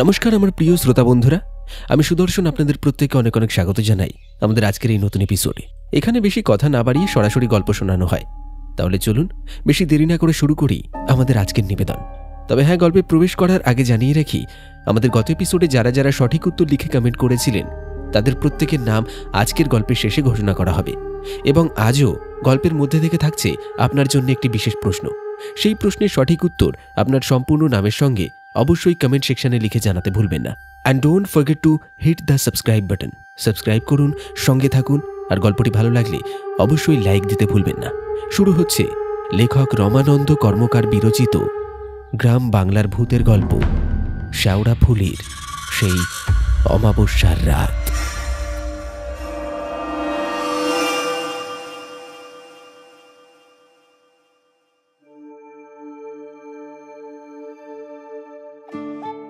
নমস্কার আমার প্রিয় শ্রোতা বন্ধুরা, আমি সুদর্শন আপনাদের প্রত্যেককে অনেক অনেক স্বাগত জানাই আমাদের আজকের এই নতুন এপিসোডে। এখানে বেশি কথা না বাড়িয়ে সরাসরি গল্প শোনানো হয়। তাহলে চলুন বেশি দেরি না করে শুরু করি আমাদের আজকের নিবেদন। তবে হ্যাঁ, গল্পে প্রবেশ করার আগে জানিয়ে রাখি, আমাদের গত এপিসোডে যারা যারা সঠিক উত্তর লিখে কমেন্ট করেছিলেন তাদের প্রত্যেকের নাম আজকের গল্পের শেষে ঘোষণা করা হবে। এবং আজও গল্পের মধ্যে থেকে থাকছে আপনার জন্য একটি বিশেষ প্রশ্ন। সেই প্রশ্নের সঠিক উত্তর আপনার সম্পূর্ণ নামের সঙ্গে অবশ্যই কমেন্ট সেকশনে লিখে জানাতে ভুলবেন না। And don't forget to hit the subscribe button. Subscribe করুন, সঙ্গে থাকুন, আর গল্পটি ভালো লাগলে অবশ্যই লাইক দিতে ভুলবেন না। শুরু হচ্ছে লেখক রমানন্দ কর্মকার বিরচিত গ্রাম বাংলার ভূতের গল্প শেওড়া ফুলের সেই অমাবস্যার রাত।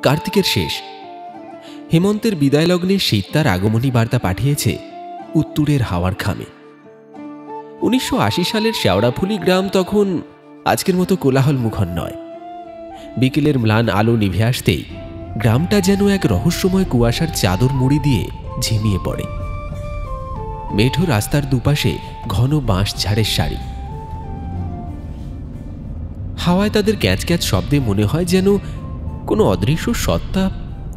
কার্তিকের শেষ, হেমন্তের বিদায় লগ্নে শীত তার আগমনী বার্তা পাঠিয়েছে উত্তরের হাওয়ার খামে। 1980 সালের শেওড়াফুলি গ্রাম তখন আজকের মতো কোলাহল মুখর নয়। বিকেলের ম্লান আলো নিভে আসতেই গ্রামটা যেন এক রহস্যময় কুয়াশার চাদর মুড়ি দিয়ে ঝিমিয়ে পড়ে। মেঠো রাস্তার দুপাশে ঘন বাঁশ ঝাড়ের সারি। হাওয়ায় তাদের ক্যাচ ক্যাচ শব্দে মনে হয় যেন কোনো অদৃশ্য সত্তা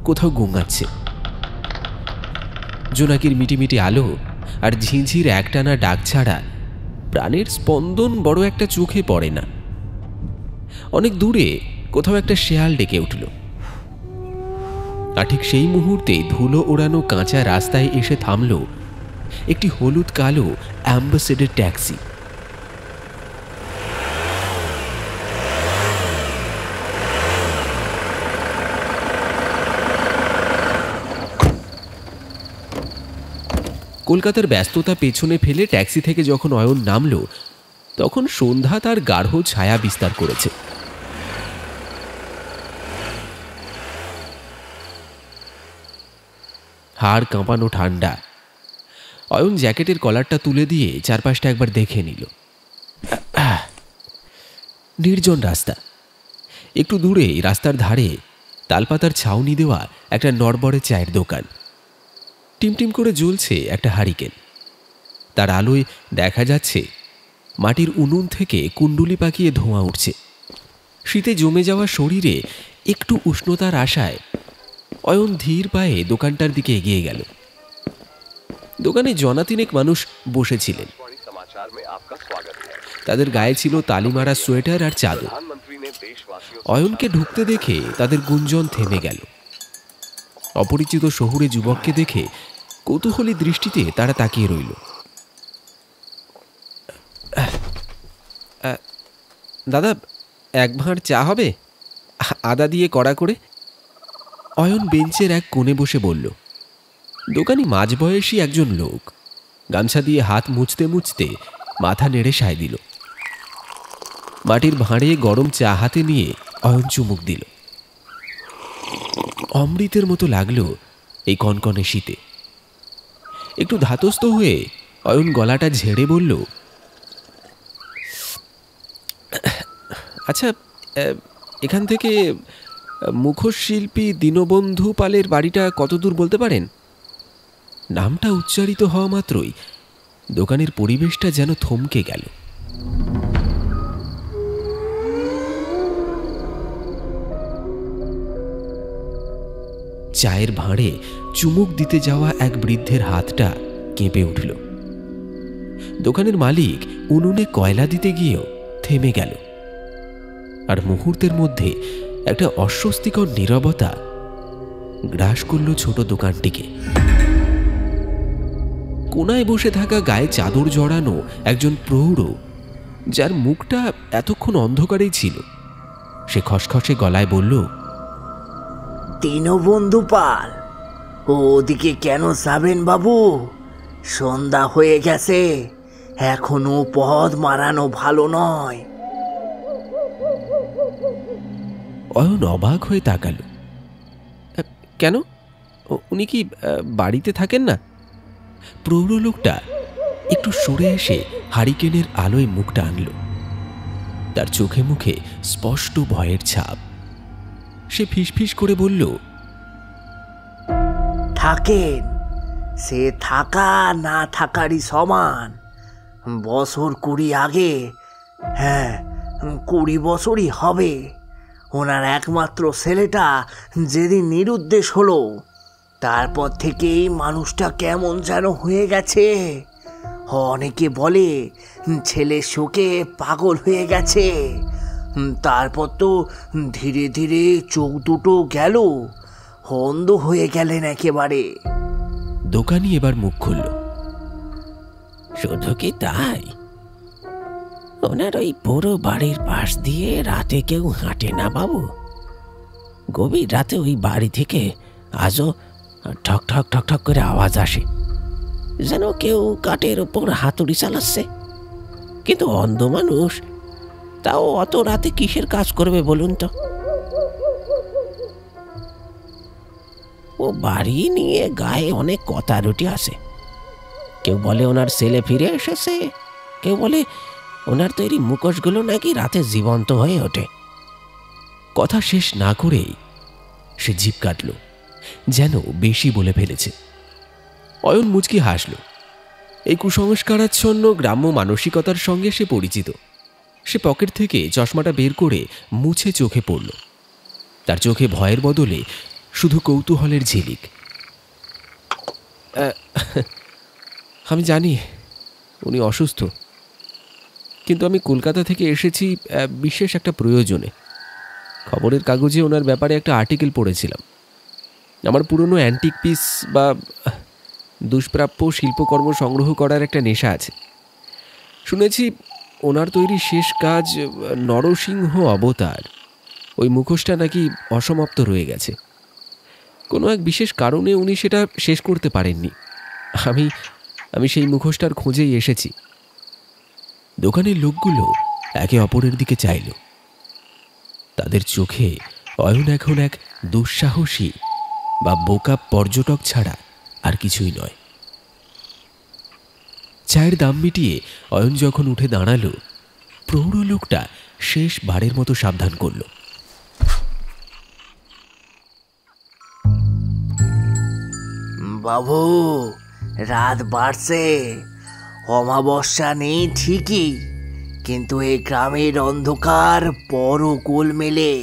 কোথাও গুঙাচ্ছে। জোনাকির মিটিমিটি আলো আর ঝিঁঝির একটানা ডাক ছাড়া প্রাণের স্পন্দন বড় একটা চোখে পড়ে না। অনেক দূরে কোথাও একটা শেয়াল ডেকে উঠল, আর ঠিক সেই মুহূর্তে ধুলো ওড়ানো কাঁচা রাস্তায় এসে থামল একটি হলুদ কালো অ্যাম্বাসেডর ট্যাক্সি। কলকাতার ব্যস্ততা পেছনে ফেলে ট্যাক্সি থেকে যখন অয়ন নামল, তখন সন্ধ্যা তার গাঢ় ছায়া বিস্তার করেছে। হাড় কাঁপানো ঠান্ডা। অয়ন জ্যাকেটের কলারটা তুলে দিয়ে চারপাশটা একবার দেখে নিল। নির্জন রাস্তা। একটু দূরে রাস্তার ধারে তালপাতার ছাউনি দেওয়া একটা নড়বড়ে চায়ের দোকান। টিমটিম করে জ্বলছে একটা হারিকেন। তার আলোয় দেখা যাচ্ছে মাটির উনুন থেকে কুণ্ডুলি পাকিয়ে ধোঁয়া উঠছে। শীতে জমে যাওয়া শরীরে একটু উষ্ণতার আশায় অয়ন ধীর পায়ে দোকানটার দিকে এগিয়ে গেল। দোকানে জনাতিনেক মানুষ বসেছিলেন। তাদের গায়ে ছিল তালিমারা সোয়েটার আর চাদর। অয়নকে ঢুকতে দেখে তাদের গুঞ্জন থেমে গেল। অপরিচিত শহুরে যুবককে দেখে কৌতূহলী দৃষ্টিতে তারা তাকিয়ে রইল। দাদা, এক ভাঁড় চা হবে, আদা দিয়ে কড়া করে? অয়ন বেঞ্চের এক কোণে বসে বলল। দোকানি মাঝবয়সী একজন লোক, গামছা দিয়ে হাত মুছতে মুছতে মাথা নেড়ে সায় দিল। মাটির ভাঁড়ে গরম চা হাতে নিয়ে অয়ন চুমুক দিল। অমৃতের মতো লাগলো এই কনকনে শীতে। একটু ধাতস্থ হয়ে অয়ন গলাটা ঝেড়ে বলল, আচ্ছা, এখান থেকে মুখোশশিল্পী দীনবন্ধু পালের বাড়িটা কত দূর বলতে পারেন? নামটা উচ্চারিত হওয়া মাত্রই দোকানের পরিবেশটা যেন থমকে গেল। চায়ের ভাঁড়ে চুমুক দিতে যাওয়া এক বৃদ্ধের হাতটা কেঁপে উঠল। দোকানের মালিক উনুনে কয়লা দিতে গিয়েও থেমে গেল। আর মুহূর্তের মধ্যে একটা অস্বস্তিকর নীরবতা গ্রাস করল ছোট দোকানটিকে। কোনায় বসে থাকা গায়ে চাদর জড়ানো একজন প্রৌঢ়, যার মুখটা এতক্ষণ অন্ধকারেই ছিল, সে খসখসে গলায় বলল, দীনবন্ধু পাল, ওদিকে কেন যাবেন বাবু? সন্ধ্যা হয়ে গেছে, এখনো পথ মারানো ভালো নয়। অয়ন অবাক হয়ে তাকালো। কেন, উনি কি বাড়িতে থাকেন না? প্রৌঢ় লোকটা একটু সরে এসে হারিকেনের আলোয় মুখটা আনল। তার চোখে মুখে স্পষ্ট ভয়ের ছাপ। সে ফিসফিস করে বলল, থাকেন সে থাকা না থাকারই সমান। বছর 20 আগে, হ্যাঁ 20 বছরই হবে, ওনার একমাত্র ছেলেটা যেদিন নিরুদ্দেশ হলো, তারপর থেকেই মানুষটা কেমন যেন হয়ে গেছে। অনেকে বলে ছেলের শোকে পাগল হয়ে গেছে। তারপর তো ধীরে ধীরে চোখ দুটো গেল, অন্ধ হয়ে গেলেন একেবারে। দোকানি এবার মুখ খুলল। শুধু কি তাই? ওনার ওই পুরো বাড়ির পাশ দিয়ে রাতে কেউ হাঁটে না বাবু। গভীর রাতে ওই বাড়ি থেকে আজও ঠক ঠক ঠক ঠক করে আওয়াজ আসে, যেন কেউ কাঠের ওপর হাতুড়ি চালাচ্ছে। কিন্তু অন্ধ মানুষ তাও অত রাতে কিসের কাজ করবে বলুন তো? ও বাড়ি নিয়ে গায়ে অনেক কথা রুটি আছে। কেউ বলে ওনার ছেলে ফিরে এসেছে, কেউ বলে ওনার তৈরি মুখোশগুলো নাকি রাতে জীবন্ত হয়ে ওঠে। কথা শেষ না করেই সে জিভ কাটল, যেন বেশি বলে ফেলেছে। অয়ন মুচকি হাসল। এই কুসংস্কারাচ্ছন্ন গ্রাম্য মানসিকতার সঙ্গে সে পরিচিত। সে পকেট থেকে চশমাটা বের করে মুছে চোখে পড়ল। তার চোখে ভয়ের বদলে শুধু কৌতূহলের ঝিলিক। আমি জানি উনি অসুস্থ, কিন্তু আমি কলকাতা থেকে এসেছি বিশেষ একটা প্রয়োজনে। খবরের কাগজে ওনার ব্যাপারে একটা আর্টিকেল পড়েছিলাম। আমার পুরনো অ্যান্টিক পিস বা দুষ্প্রাপ্য শিল্পকর্ম সংগ্রহ করার একটা নেশা আছে। শুনেছি ওনার তৈরি শেষ কাজ নরসিংহ অবতার, ওই মুখোশটা নাকি অসমাপ্ত রয়ে গেছে। কোনো এক বিশেষ কারণে উনি সেটা শেষ করতে পারেননি। আমি সেই মুখোশটার খোঁজেই এসেছি। দোকানের লোকগুলো একে অপরের দিকে চাইল। তাদের চোখে অয়ন এখন এক দুঃসাহসী বা বোকা পর্যটক ছাড়া আর কিছুই নয়। চায়ের দাম মিটিয়ে অয়ন যখন উঠে দাঁড়ালো, প্রৌঢ় লোকটা শেষবারের মতো সাবধান করল। বাবু, রাত বাড়ছে, অমাবস্যা নেই ঠিকই, কিন্তু এই গ্রামের অন্ধকার বড় গোলমেলে।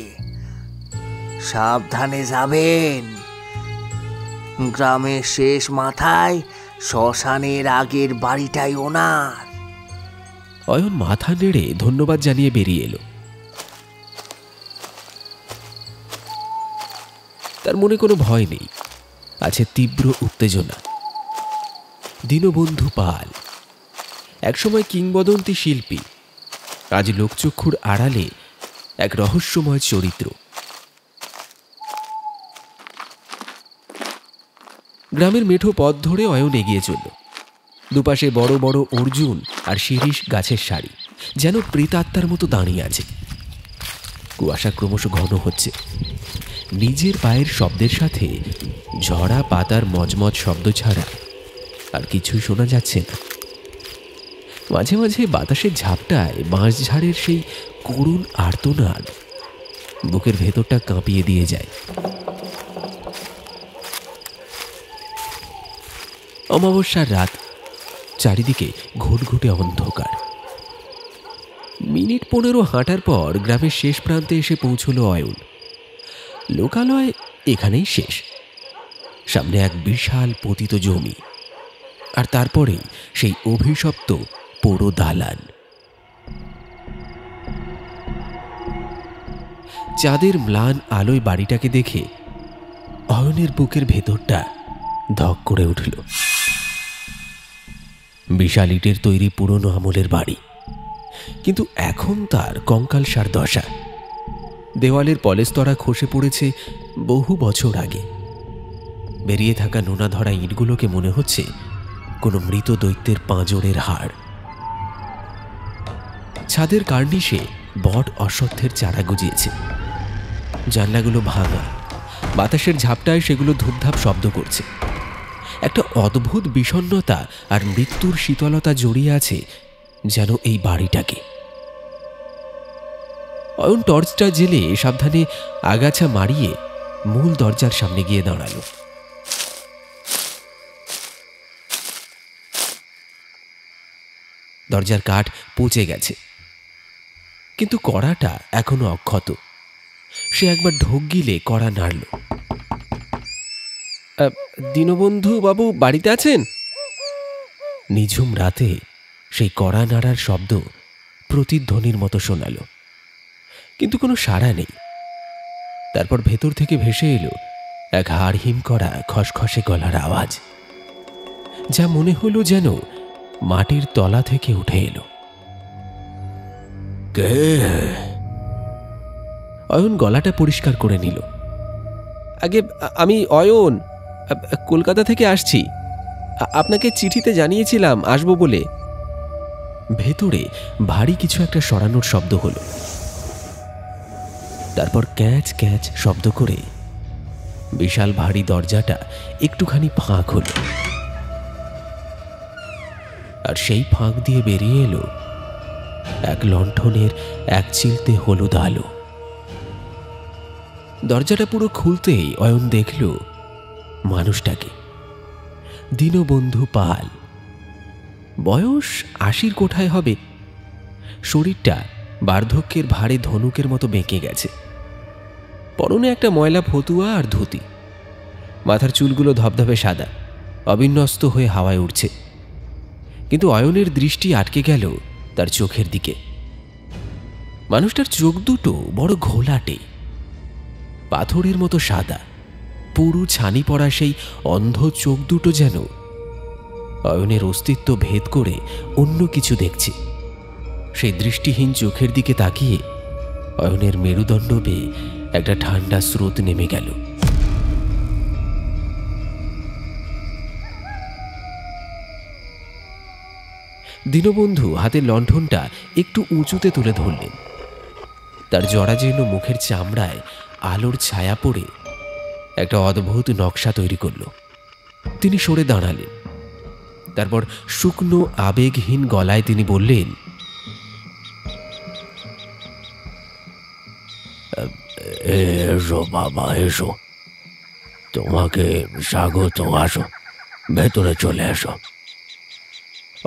সাবধানে যাবেন। গ্রামের শেষ মাথায় শ্মশানের আগের বাড়িটাই ওনার। অয়ন মাথা নেড়ে ধন্যবাদ জানিয়ে বেরিয়ে এলো। তার মনে কোনো ভয় নেই, আছে তীব্র উত্তেজনা। দীনবন্ধু পাল, একসময় কিংবদন্তি শিল্পী, আজ লোকচক্ষুর আড়ালে এক রহস্যময় চরিত্র। গ্রামের মেঠো পথ ধরে অয়ন এগিয়ে চলল। দুপাশে বড় বড় অর্জুন আর শিরীষ গাছের সারি যেন প্রেতাত্মার মতো দাঁড়িয়ে আছে। কুয়াশা ক্রমশ ঘন হচ্ছে। নিজের পায়ের শব্দের সাথে ঝরা পাতার মজমজ শব্দ ছাড়া আর কিছুই শোনা যাচ্ছে না। মাঝে মাঝে বাতাসের ঝাপটায় বাঁশঝাড়ের সেই করুণ আর্তনাদ বুকের ভেতরটা কাঁপিয়ে দিয়ে যায়। অমাবস্যার রাত, চারিদিকে ঘুটঘুটে অন্ধকার। মিনিট 15 হাঁটার পর গ্রামের শেষ প্রান্তে এসে পৌঁছল অয়ন। লোকালয় এখানেই শেষ। সামনে এক বিশাল পতিত জমি, আর তারপরেই সেই অভিশপ্ত পোড়ো দালান। চাঁদের ম্লান আলোয় বাড়িটাকে দেখে অয়নের বুকের ভেতরটা ধক করে উঠল। বিশাল ইটের তৈরি পুরনো আমলের বাড়ি, কিন্তু এখন তার কঙ্কালসার দশা। দেওয়ালের পলেস্তরা খসে পড়েছে বহু বছর আগে। বেরিয়ে থাকা নোনা ধরা ইটগুলোকে মনে হচ্ছে কোনো মৃত দৈত্যের পাঁজরের হাড়। ছাদের কার্নিশে বট অশ্বত্থের চারা গজিয়েছে। জানলাগুলো ভাঙা, বাতাসের ঝাপটায় সেগুলো ধূপধাপ শব্দ করছে। একটা অদ্ভুত বিষণ্ণতা আর মৃত্যুর শীতলতা জড়িয়ে আছে যেন এই বাড়িটাকে। অয়ন টর্চটা জেলে সাবধানে আগাছা মারিয়ে মূল দরজার সামনে গিয়ে দাঁড়ালো। দরজার কাঠ পচে গেছে, কিন্তু কড়াটা এখনো অক্ষত। সে একবার ঢোক গিলে কড়া নাড়ল। দীনবন্ধু বাবু বাড়িতে আছেন? নিঝুম রাতে সেই কড়া নাড়ার শব্দ প্রতিধ্বনির মতো শোনাল, কিন্তু কোনো সাড়া নেই। তারপর ভেতর থেকে ভেসে এলো এক হাড়হিম করা খসখসে গলার আওয়াজ, যা মনে হলো যেন মাটির তলা থেকে উঠে এলো। কে? অয়ন গলাটা পরিষ্কার করে নিল। আগে আমি অয়ন, কলকাতা থেকে আসছি। আপনাকে চিঠিতে জানিয়েছিলাম আসবো বলে। ভেতরে ভারী কিছু একটা সরানোর শব্দ হলো। তারপর ক্যাচ ক্যাচ শব্দ করে বিশাল ভারী দরজাটা একটুখানি ফাঁক হলো, আর সেই ফাঁক দিয়ে বেরিয়ে এলো এক লণ্ঠনের এক চিলতে হলুদ আলো। দরজাটা পুরো খুলতেই অয়ন দেখল মানুষটাকে, দীনবন্ধু পাল। বয়স ৮০ কোঠায় হবে। শরীরটা বার্ধক্যের ভারে ধনুকের মতো বেঁকে গেছে। পরনে একটা ময়লা ফতুয়া আর ধুতি। মাথার চুলগুলো ধবধবে সাদা, অবিন্যস্ত হয়ে হাওয়ায় উঠছে। কিন্তু অয়নের দৃষ্টি আটকে গেল তার চোখের দিকে। মানুষটার চোখ দুটো বড় ঘোলাটে, পাথরের মতো সাদা। পুরু ছানি পড়া সেই অন্ধ চোখ দুটো যেন অয়নের অস্তিত্ব ভেদ করে অন্য কিছু দেখছে। সেই দৃষ্টিহীন চোখের দিকে তাকিয়ে অয়নের মেরুদণ্ড বেয়ে একটা ঠান্ডা স্রোত নেমে গেল। দীনবন্ধু হাতের লণ্ঠনটা একটু উঁচুতে তুলে ধরলেন। তার জরাজীর্ণ মুখের চামড়ায় আলোর ছায়া পড়ে একটা অদ্ভুত নকশা তৈরি করল। তিনি সরে দাঁড়ালেন। তারপর শুকনো আবেগহীন গলায় তিনি বললেন, এসো বাবা, এসো, তোমাকে স্বাগত, আসো, ভেতরে চলে এসো।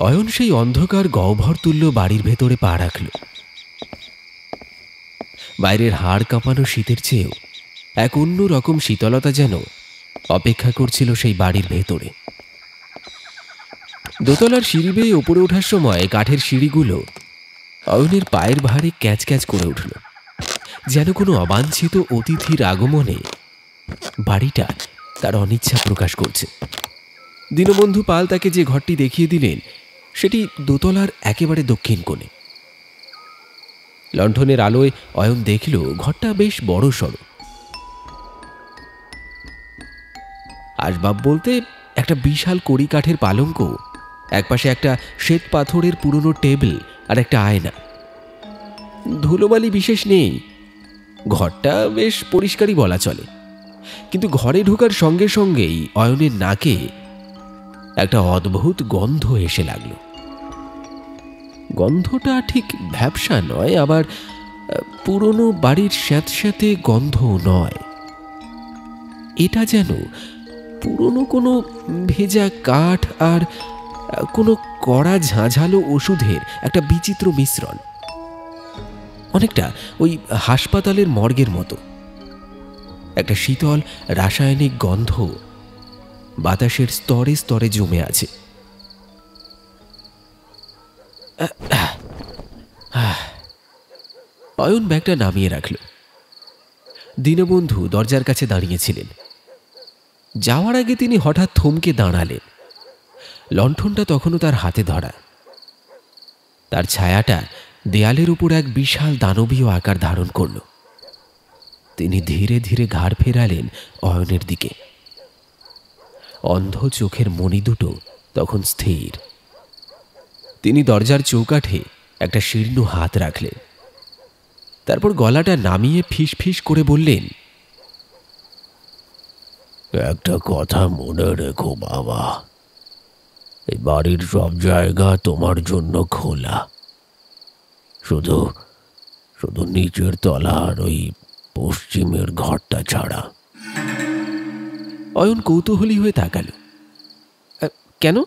অয়ন সেই অন্ধকার গহ্বর তুল্য বাড়ির ভেতরে পা রাখল। বাইরের হাড় কাঁপানো শীতের চেয়েও এক অন্য রকম শীতলতা যেন অপেক্ষা করছিল সেই বাড়ির ভেতরে। দোতলার সিঁড়ি বেয়ে ওপরে ওঠার সময় কাঠের সিঁড়িগুলো অয়নের পায়ের ভারে ক্যাচ ক্যাচ করে উঠল, যেন কোনো অবাঞ্ছিত অতিথির আগমনে বাড়িটা তার অনিচ্ছা প্রকাশ করছে। দীনবন্ধু পাল তাকে যে ঘরটি দেখিয়ে দিলেন সেটি দোতলার একেবারে দক্ষিণ কোণে। লণ্ঠনের আলোয় অয়ন দেখল ঘরটা বেশ বড় সড়ো। আসবাব বলতে একটা বিশাল কড়ি কাঠের পালঙ্ক, একপাশে একটা শ্বেত পাথরের পুরনো টেবিল আর একটা আয়না। ধুলোবালি বিশেষ নেই, ঘরটা বেশ পরিষ্কারই বলা চলে। কিন্তু ঘরে ঢোকার সঙ্গে সঙ্গেই অয়নের নাকে একটা অদ্ভুত গন্ধ এসে লাগলো। গন্ধটা ঠিক ভ্যাপসা নয়, আবার পুরনো বাড়ির স্যাঁতস্যাঁতে গন্ধও নয়। এটা যেন পুরনো কোনো ভেজা কাঠ আর কোনো কড়া ঝাঁঝালো ওষুধের একটা বিচিত্র মিশ্রণ, অনেকটা ওই হাসপাতালের মর্গের মতো। একটা শীতল রাসায়নিক গন্ধ বাতাসের স্তরে স্তরে জমে আছে। অয়ন ব্যাগটা নামিয়ে রাখল। দীনবন্ধু দরজার কাছে দাঁড়িয়েছিলেন। যাওয়ার আগে তিনি হঠাৎ থমকে দাঁড়ালেন। লণ্ঠনটা তখনও তার হাতে ধরা। তার ছায়াটা দেয়ালের উপর এক বিশাল দানবীয় আকার ধারণ করল। তিনি ধীরে ধীরে ঘাড় ফেরালেন অয়নের দিকে। অন্ধ চোখের মণি দুটো তখন স্থির। তিনি দরজার চৌকাঠে একটা শীর্ণ হাত রাখলেন। তারপর গলাটা নামিয়ে ফিস ফিস করে বললেন, একটা কথা মনে রেখো বাবা, এই বাড়ির সব জায়গা তোমার জন্য খোলা, শুধু শুধু নিচের তলা আর ওই পশ্চিমের ঘরটা ছাড়া। অয়ন কৌতূহলী হয়ে তাকাল। কেন?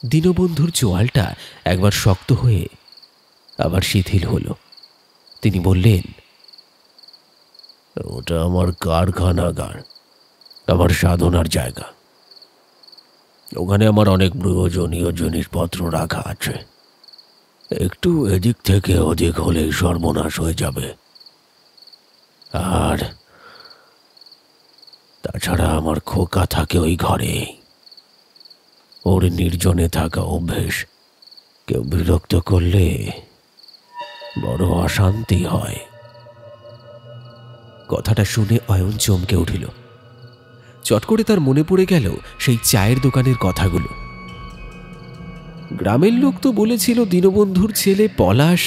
দীনবন্ধুর চোয়ালটা একবার শক্ত হয়ে আবার শিথিল হলো। তিনি বললেন, ওটা আমার কারখানাগার, আমার সাধনার জায়গা। ওখানে আমার অনেক প্রয়োজনীয় জিনিসপত্র রাখা আছে। একটু এদিক থেকে ওদিক হলেই সর্বনাশ হয়ে যাবে। আর তাছাড়া আমার খোকা থাকে ওই ঘরে। ওর নির্জনে থাকা অভ্যেস। কেউ বিরক্ত করলে বড় অশান্তি হয়। কথাটা শুনে অয়ন চমকে উঠিল। চট করে তার মনে পড়ে গেল সেই চায়ের দোকানের কথাগুলো। গ্রামের লোক তো বলেছিল দীনবন্ধুর ছেলে পলাশ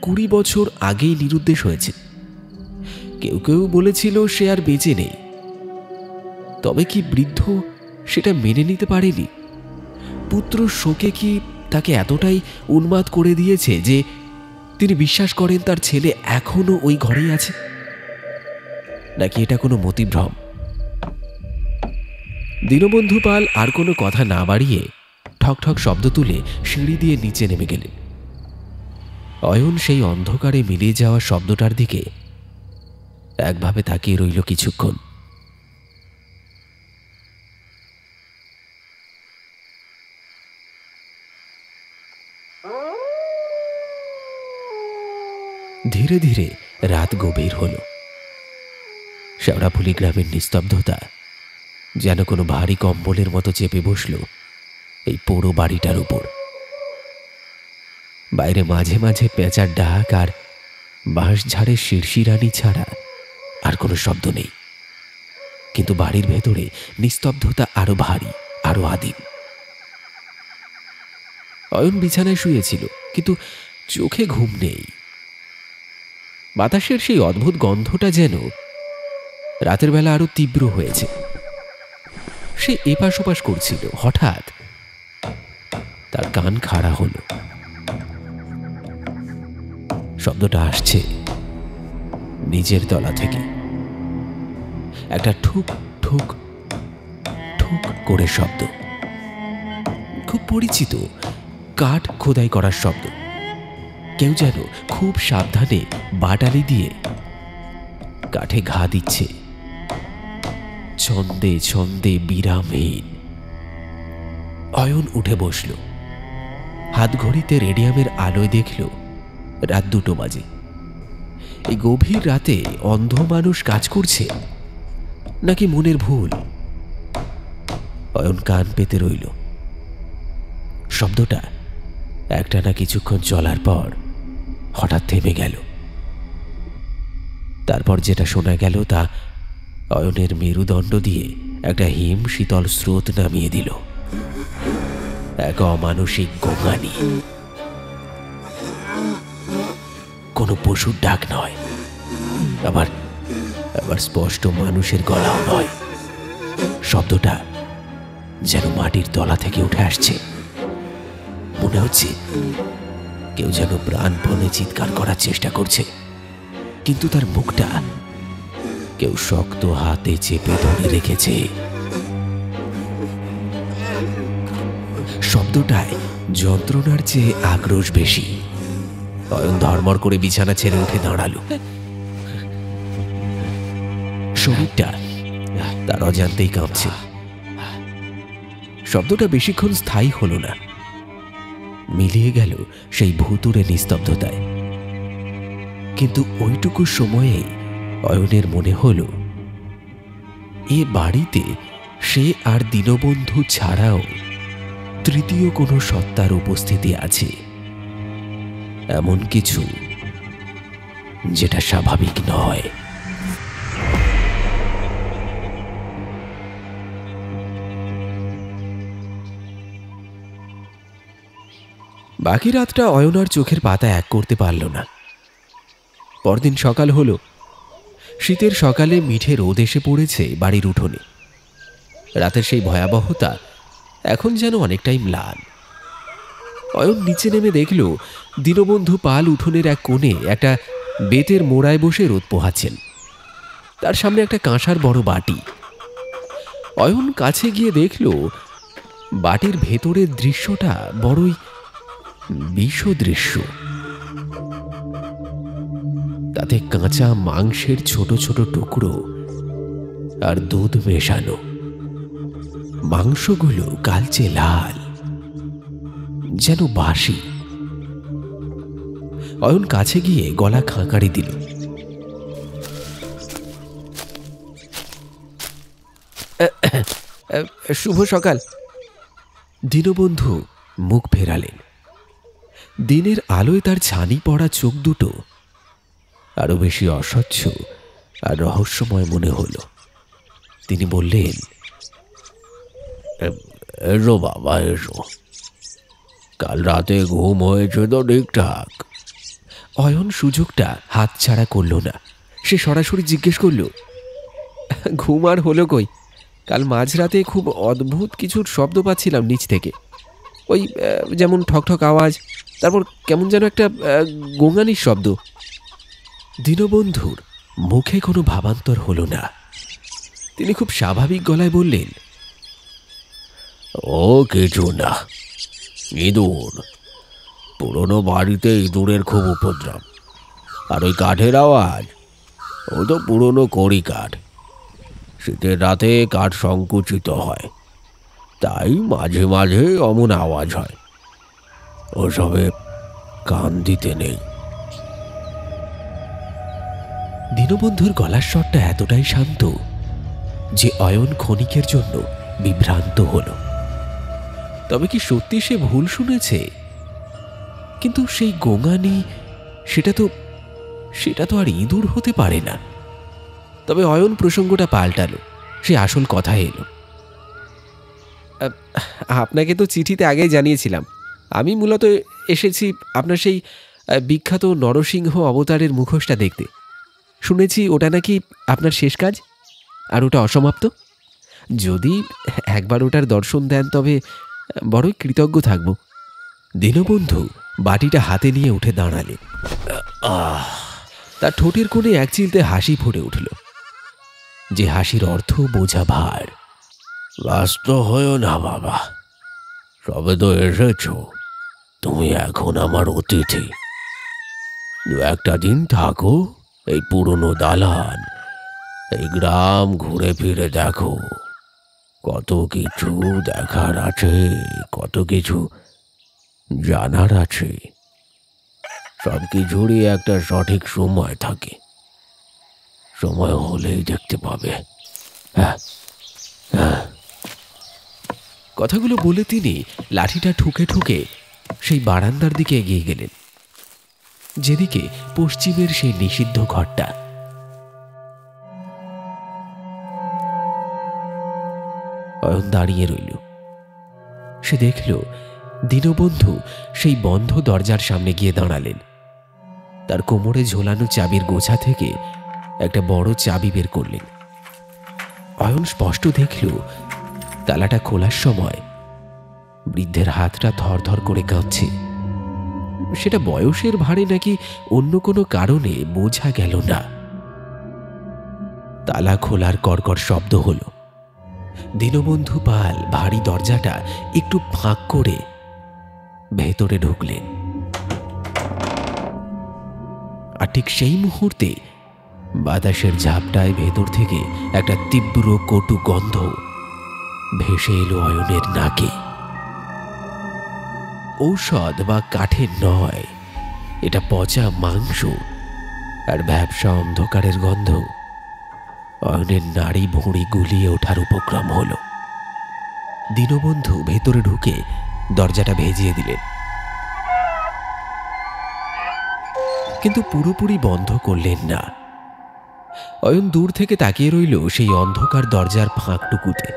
20 বছর আগেই নিরুদ্দেশ হয়েছে। কেউ কেউ বলেছিল সে আর বেঁচে নেই। তবে কি বৃদ্ধ সেটা মেনে নিতে পারেনি? পুত্র শোকে কি তাকে এতটাই উন্মাদ করে দিয়েছে যে তিনি বিশ্বাস করেন তার ছেলে এখনো ওই ঘরেই আছে? নাকি এটা কোনো মতিভ্রম? দীনবন্ধু পাল আর কোনো কথা না বাড়িয়ে ঠক ঠক শব্দ তুলে সিঁড়ি দিয়ে নিচে নেমে গেলেন। অয়ন সেই অন্ধকারে মিলিয়ে যাওয়া শব্দটার দিকে একভাবে তাকিয়ে রইল কিছুক্ষণ। ধীরে ধীরে রাত গভীর হল। শেওড়াফুলি গ্রামের নিস্তব্ধতা যেন কোনো ভারী কম্বলের মতো চেপে বসল এই পুরো বাড়িটার উপর। বাইরে মাঝে মাঝে পেঁচার ডাক আর বাঁশঝাড়ের শিরশিরানি ছাড়া আর কোনো শব্দ নেই। কিন্তু বাড়ির ভেতরে নিস্তব্ধতা আরো ভারী, আরো আদিম। অয়ন বিছানায় শুয়েছিল, কিন্তু চোখে ঘুম নেই। বাতাসের সেই অদ্ভুত গন্ধটা যেন রাতের বেলা আরো তীব্র হয়েছে। সে এপাশ ওপাশ করছিল। হঠাৎ তার কান খাড়া হলো। শব্দটা আসছে নিচের তলা থেকে। একটা ঠুক ঠুক ঠুক করে শব্দ, খুব পরিচিত, কাঠ খোদাই করার শব্দ। কেউ যেন খুব সাবধানে বাটালি দিয়ে কাঠে ঘা দিচ্ছে, ছন্দে ছন্দে বিরামহীন। অয়ন উঠে বসল। হাত ঘড়িতে রেডিয়ামের আলোয় দেখল রাত 2টো বাজে। এই গভীর রাতে অন্ধ মানুষ কাজ করছে নাকি মনের ভুল? অয়ন কান পেতে রইল। শব্দটা একটানা কিছুক্ষণ চলার পর হঠাৎ থেমে গেল। তারপর যেটা শোনা গেল তা অয়নের মেরুদণ্ড দিয়ে একটা হিম শীতল স্রোত নামিয়ে দিল। এক অমানসিক গোঙানি। কোনো পশুর ডাক নয়, আবার আবার স্পষ্ট মানুষের গলাও নয়। শব্দটা যেন মাটির তলা থেকে উঠে আসছে। মনে হচ্ছে কেউ যেন প্রাণপণে চিৎকার করার চেষ্টা করছে, কিন্তু তার মুখটা কেউ শক্ত হাতে চেপে ধরে রেখেছে। শব্দটায় যন্ত্রণার চেয়ে আক্রোশ বেশি। অয়ন ধর্মর করে বিছানা ছেড়ে উঠে দাঁড়ালো। শরীরটা তার অজান্তেই কাঁপছে। শব্দটা বেশিক্ষণ স্থায়ী হলো না, মিলিয়ে গেল সেই ভুতুড়ে নিস্তব্ধতায়। কিন্তু ওইটুকু সময়ে অয়নের মনে হলো এ বাড়িতে সে আর দীনবন্ধু ছাড়াও তৃতীয় কোনো সত্তার উপস্থিতি আছে, এমন কিছু যেটা স্বাভাবিক নয়। বাকি রাতটা অয়ন আর চোখের পাতা এক করতে পারল না। পরদিন সকাল হলো। শীতের সকালে মিঠে রোদ এসে পড়েছে বাড়ির উঠোনে। রাতের সেই ভয়াবহতা এখন যেন অনেকটাই ম্লান। অয়ন নিচে নেমে দেখল দীনবন্ধু পাল উঠোনের এক কোণে একটা বেতের মোড়ায় বসে রোদ পোহাচ্ছেন। তার সামনে একটা কাঁসার বড় বাটি। অয়ন কাছে গিয়ে দেখল বাটির ভেতরের দৃশ্যটা বড়ই বিষদৃশ্য। তাতে কাঁচা মাংসের ছোট ছোট টুকরো আর দুধ মেশানো। মাংসগুলো কালচে লাল, যেন বাসি। অয়ন কাছে গিয়ে গলা খাঁকারি দিল। শুভ সকাল। দীনবন্ধু মুখ ফেরালেন। দিনের আলোয় তার ছানি পড়া চোখ দুটো আরো বেশি অস্বচ্ছ আর রহস্যময় মনে হল। তিনি বললেন, এসো বাবা এসো, কাল রাতে ঘুম হয়েছে তো ঠিকঠাক? অয়ন সুযোগটা হাতছাড়া করল না। সে সরাসরি জিজ্ঞেস করল, ঘুম আর হলো কই? কাল মাঝরাতে খুব অদ্ভুত কিছুর শব্দ পাচ্ছিলাম নিচ থেকে। ওই যেমন ঠকঠক আওয়াজ, তারপর কেমন যেন একটা গোঙানির শব্দ। দীনবন্ধুর মুখে কোনো ভাবান্তর হলো না। তিনি খুব স্বাভাবিক গলায় বললেন, ও কিছু না, ইঁদুর। পুরনো বাড়িতে ইঁদুরের খুব উপদ্রব। আর ওই কাঠের আওয়াজ, ও তো পুরনো কড়ি কাঠ। শীতের রাতে কাঠ সংকুচিত হয়, তাই মাঝে মাঝে অমন আওয়াজ হয়। ওসবে কান দিতে নেই। দীনবন্ধুর গলার স্বরটা এতটাই শান্ত যে অয়ন ক্ষণিকের জন্য বিভ্রান্ত হল। তবে কি সত্যি সে ভুল শুনেছে? কিন্তু সেই গোঙানি, সেটা তো আর ইঁদুর হতে পারে না। তবে অয়ন প্রসঙ্গটা পাল্টালো। সে আসল কথায় এলো। আপনাকে তো চিঠিতে আগেই জানিয়েছিলাম, আমি মূলত এসেছি আপনার সেই বিখ্যাত নরসিংহ অবতারের মুখোশটা দেখতে। শুনেছি ওটা নাকি আপনার শেষ কাজ, আর ওটা অসমাপ্ত। যদি একবার ওটার দর্শন দেন তবে বড়ই কৃতজ্ঞ থাকব। দীনবন্ধু বাটিটা হাতে নিয়ে উঠে দাঁড়ালেন। তার ঠোঁটের কোণে এক চিলতে হাসি ফুটে উঠল, যে হাসির অর্থ বোঝা ভার। ব্যস্ত হয়েও না বাবা, সবে তো এসেছ। তুমি এখন আমার অতিথি। দু একটা দিন থাকো এই পুরনো দালান, এই গ্রাম ঘুরে ফিরে দেখো। কত কিছু দেখার আছে, কত কিছু জানার আছে। সব কিছুরই একটা সঠিক সময় থাকে। সময় হলেই দেখতে পাবে। হ্যাঁ হ্যাঁ। কথাগুলো বলে তিনি লাঠিটা ঠুকে ঠুকে সেই বারান্দার দিকে এগিয়ে গেলেন, যেদিকে পশ্চিমের সেই নিষিদ্ধ ঘরটা। অয়ন দাঁড়িয়ে রইল। সে দেখল দীনবন্ধু সেই বন্ধ দরজার সামনে গিয়ে দাঁড়ালেন। তার কোমরে ঝোলানো চাবির গোছা থেকে একটা বড় চাবি বের করলেন। অয়ন স্পষ্ট দেখল তালাটা খোলার সময় বৃদ্ধের হাতটা থরথর করে কাঁপছে। সেটা বয়সের ভারে নাকি অন্য কোনো কারণে বোঝা গেল না। তালা খোলার কড়কড় শব্দ হল। দীনবন্ধু পাল ভারী দরজাটা একটু ফাঁক করে ভেতরে ঢুকলেন। আর ঠিক সেই মুহূর্তে বাতাসের ঝাপটায় ভেতর থেকে একটা তীব্র কটু গন্ধ ভেসে এলো অয়নের নাকে। ঔষধ বা কাঠের নয়, এটা পচা মাংস আর ভ্যাপসা অন্ধকারের গন্ধ। অয়নের নাড়ি ভুঁড়ি গুলিয়ে ওঠার উপক্রম হল। দীনবন্ধু ভেতরে ঢুকে দরজাটা ভেজিয়ে দিলেন, কিন্তু পুরোপুরি বন্ধ করলেন না। অয়ন দূর থেকে তাকিয়ে রইল সেই অন্ধকার দরজার ফাঁকটুকুতে,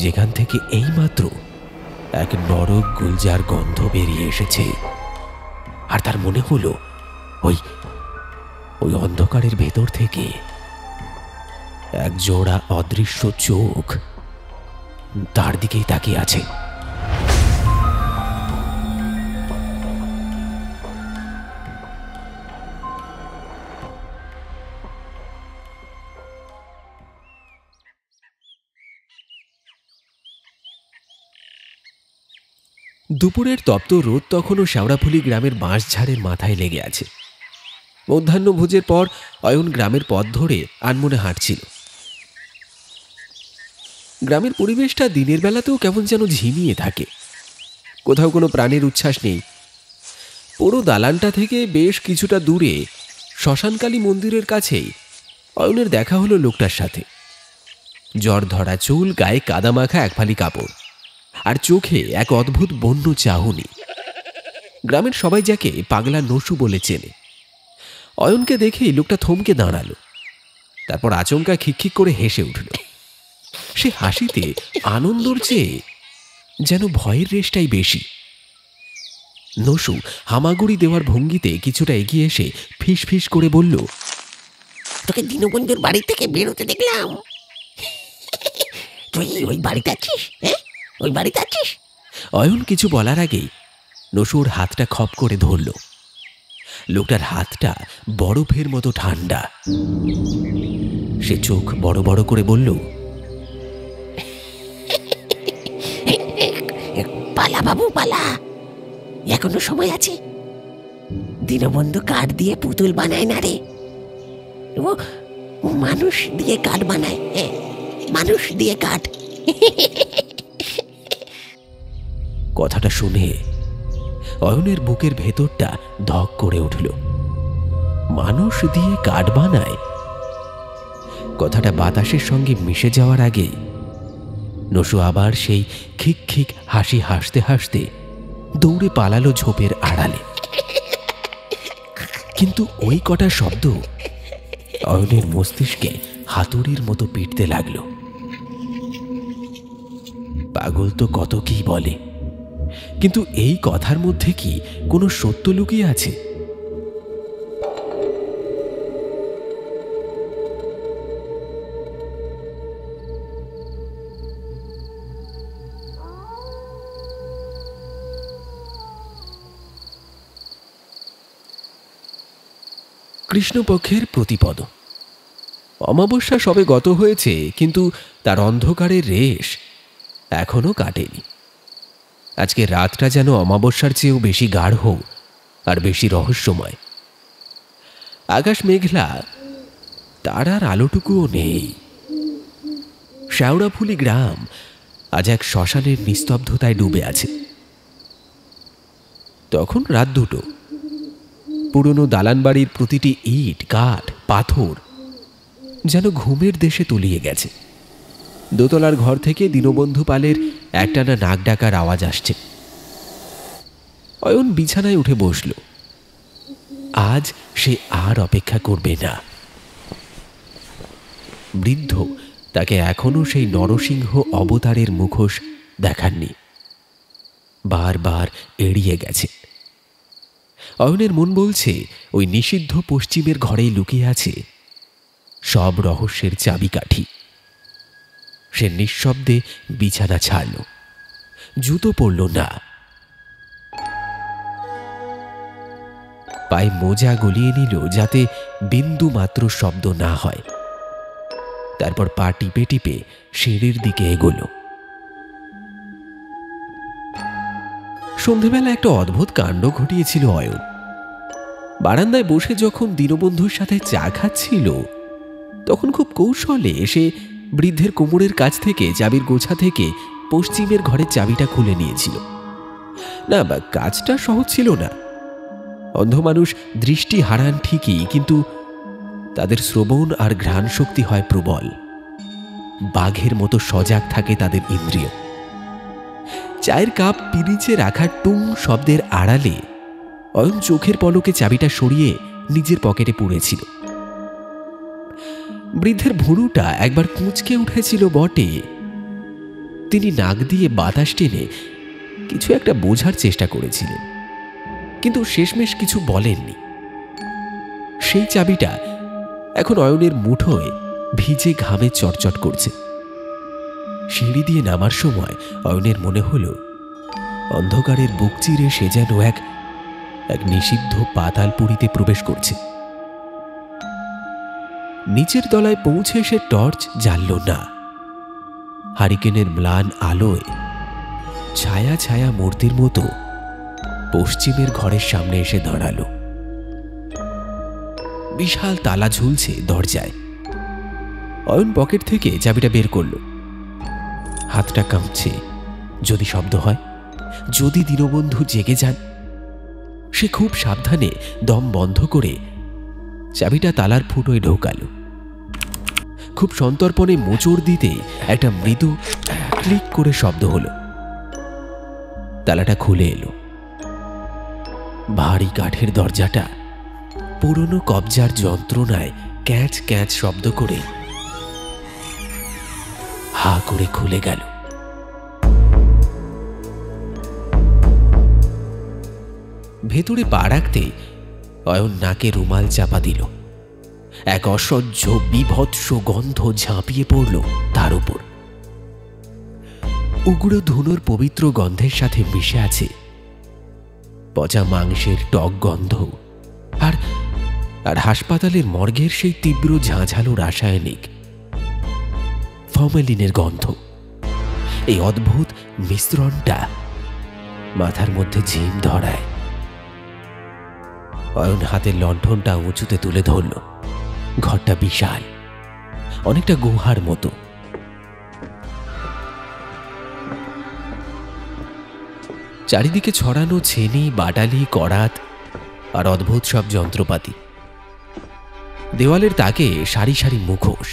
যেখান থেকে এইমাত্র এক নরক গুলজার গন্ধ বেরিয়ে এসেছে। আর তার মনে হলো ওই অন্ধকারের ভেতর থেকে এক জোড়া অদৃশ্য চোখ তার দিকেই তাকিয়ে আছে। দুপুরের তপ্ত রোদ তখনও শেওড়াফুলি গ্রামের বাঁশঝাড়ের মাথায় লেগে আছে। মধ্যাহ্নভোজের পর অয়ন গ্রামের পথ ধরে আনমনে হাঁটছিল। গ্রামের পরিবেশটা দিনের বেলাতেও কেমন যেন ঝিমিয়ে থাকে, কোথাও কোনো প্রাণের উচ্ছ্বাস নেই। পুরো দালানটা থেকে বেশ কিছুটা দূরে শ্মশানকালী মন্দিরের কাছেই অয়নের দেখা হলো লোকটার সাথে। জ্বর ধরা চুল, গায়ে কাদামাখা এক ফালি কাপড়, আর চোখে এক অদ্ভুত বন্য চাহনি। গ্রামের সবাই যাকে পাগলা নসু বলে চেনে। অয়নকে দেখেই লোকটা থমকে দাঁড়ালো, তারপর আচমকা খিকখিক করে হেসে উঠল। সে হাসিতে আনন্দর চেয়ে যেন ভয়ের রেশটাই বেশি। নসু হামাগুড়ি দেওয়ার ভঙ্গিতে কিছুটা এগিয়ে এসে ফিস ফিস করে বলল, তোকে দীনবন্ধুর বাড়ি থেকে বেরোতে দেখলাম। তুই ওই বাড়িতে আছিস? হ্যাঁ, ওই বাড়িতে আছিস? অয়ন কিছু বলার আগেই নসুর হাতটা খপ করে ধরল। লোকটার হাতটা বরফের মতো ঠান্ডা। সে চোখ বড় বড় করে বলল, পালা বাবু পালা, এখনো সময় আছে। দীনবন্ধু কাঠ দিয়ে পুতুল বানায় না রে, ও মানুষ দিয়ে কাঠ বানায়। মানুষ দিয়ে কাঠ। কথাটা শুনে অয়নের বুকের ভেতরটা ধক করে উঠল। মানুষ দিয়ে কাঠ বানায়? কথাটা বাতাসের সঙ্গে মিশে যাওয়ার আগেই নসু আবার সেই খিক খিক হাসি হাসতে হাসতে দৌড়ে পালালো ঝোপের আড়ালে। কিন্তু ওই কটা শব্দ অয়নের মস্তিষ্কে হাতুড়ির মতো পিটতে লাগলো। পাগল তো কত কি বলে, কিন্তু এই কথার মধ্যে কি কোনো সত্য লুকিয়ে আছে? কৃষ্ণপক্ষের প্রতিপদ। অমাবস্যা সবে গত হয়েছে, কিন্তু তার অন্ধকারের রেশ এখনো কাটেনি। আজকে রাতটা যেন অমাবস্যার চেয়েও বেশি গাঢ় আর বেশি রহস্যময়। আকাশ মেঘলা, তারার আলোটুকুও নেই। শেওড়াফুলি গ্রাম আজ এক শ্মশানের নিস্তব্ধতায় ডুবে আছে। তখন রাত 2টো। পুরনো দালান বাড়ির প্রতিটি ইট, কাঠ, পাথর যেন ঘুমের দেশে তলিয়ে গেছে। দোতলার ঘর থেকে দীনবন্ধু পালের একটানা নাক ডাকার আওয়াজ আসছে। অয়ন বিছানায় উঠে বসল। আজ সে আর অপেক্ষা করবে না। বৃদ্ধ তাকে এখনো সেই নরসিংহ অবতারের মুখোশ দেখাননি, বারবার এড়িয়ে গেছে। অয়নের মন বলছে ওই নিষিদ্ধ পশ্চিমের ঘরেই লুকিয়ে আছে সব রহস্যের চাবিকাঠি। সে নিঃশব্দে বিছানা ছাড়ল, জুতো পরল না, পায়ে মোজা গলিয়ে নিল যাতে বিন্দু মাত্র শব্দ না হয়। তারপর পা টিপে টিপে সিঁড়ির দিকে এগোল। সন্ধেবেলা একটা অদ্ভুত কাণ্ড ঘটিয়েছিল অয়ন। বারান্দায় বসে যখন দীনবন্ধুর সাথে চা খাচ্ছিল, তখন খুব কৌশলে এসে বৃদ্ধের কোমরের কাছ থেকে চাবির গোছা থেকে পশ্চিমের ঘরের চাবিটা খুলে নিয়েছিল। না, কাজটা সহজ ছিল না। অন্ধ মানুষ দৃষ্টি হারান ঠিকই, কিন্তু তাদের শ্রবণ আর ঘ্রাণ শক্তি হয় প্রবল। বাঘের মতো সজাগ থাকে তাদের ইন্দ্রিয়। চায়ের কাপ পিরিচে রাখা টুং শব্দের আড়ালে অয়ন চোখের পলকে চাবিটা সরিয়ে নিজের পকেটে পুড়েছিল। বৃদ্ধের ভুরুটা একবার কুঁচকে উঠেছিল বটে। তিনি নাক দিয়ে বাতাস টেনে কিছু একটা বোঝার চেষ্টা করেছিলেন, কিন্তু শেষমেশ কিছু বলেননি। সেই চাবিটা এখন অয়নের মুঠোয় ভিজে ঘামে চটচট করছে। সিঁড়ি দিয়ে নামার সময় অয়নের মনে হল অন্ধকারের বুক চিরে সে যেন এক নিষিদ্ধ পাতালপুরীতে প্রবেশ করছে। নিচের তলায় পৌঁছে সে টর্চ জ্বালল না। হারিকেনের ম্লান আলোয় ছায়া ছায়া মূর্তির মতো পশ্চিমের ঘরের সামনে এসে দাঁড়ালো। বিশাল তালা ঝুলছে দরজায়। অয়ন পকেট থেকে চাবিটা বের করল। হাতটা কাঁপছে। যদি শব্দ হয়, যদি দীনবন্ধু জেগে যান। সে খুব সাবধানে দম বন্ধ করে চাবিটা তালার ফুটোয় ঢোকালো। খুব সন্তর্পণে মোচড় দিতে একটা মৃদু ক্লিক করে শব্দ হলো। তালাটা খুলে এলো। ভারী কাঠের দরজাটা পুরনো কবজার যন্ত্রণায় ক্যাঁচ ক্যাঁচ শব্দ করে হা করে খুলে গেল। ভেতরে পা রাখতে অয়ন নাকে রুমাল চাপা দিল। এক অসহ্য বিভৎস গন্ধ ঝাঁপিয়ে পড়ল তার উপর। উগ্র ধুনোর পবিত্র গন্ধের সাথে মিশে আছে পচা মাংসের টক গন্ধ আর আর হাসপাতালের মর্গের সেই তীব্র ঝাঁঝালো রাসায়নিক ফর্মালিনের গন্ধ। এই অদ্ভুত মিশ্রণটা মাথার মধ্যে ঝিম ধরায়। অয়ন হাতের লণ্ঠনটা উঁচুতে তুলে ধরল। ঘরটা বিশাল, অনেকটা গুহার মতো। চারিদিকে ছড়ানো ছেনি, বাটালি, করাত আর অদ্ভুত সব যন্ত্রপাতি। দেওয়ালের তাকে সারি সারি মুখোশ।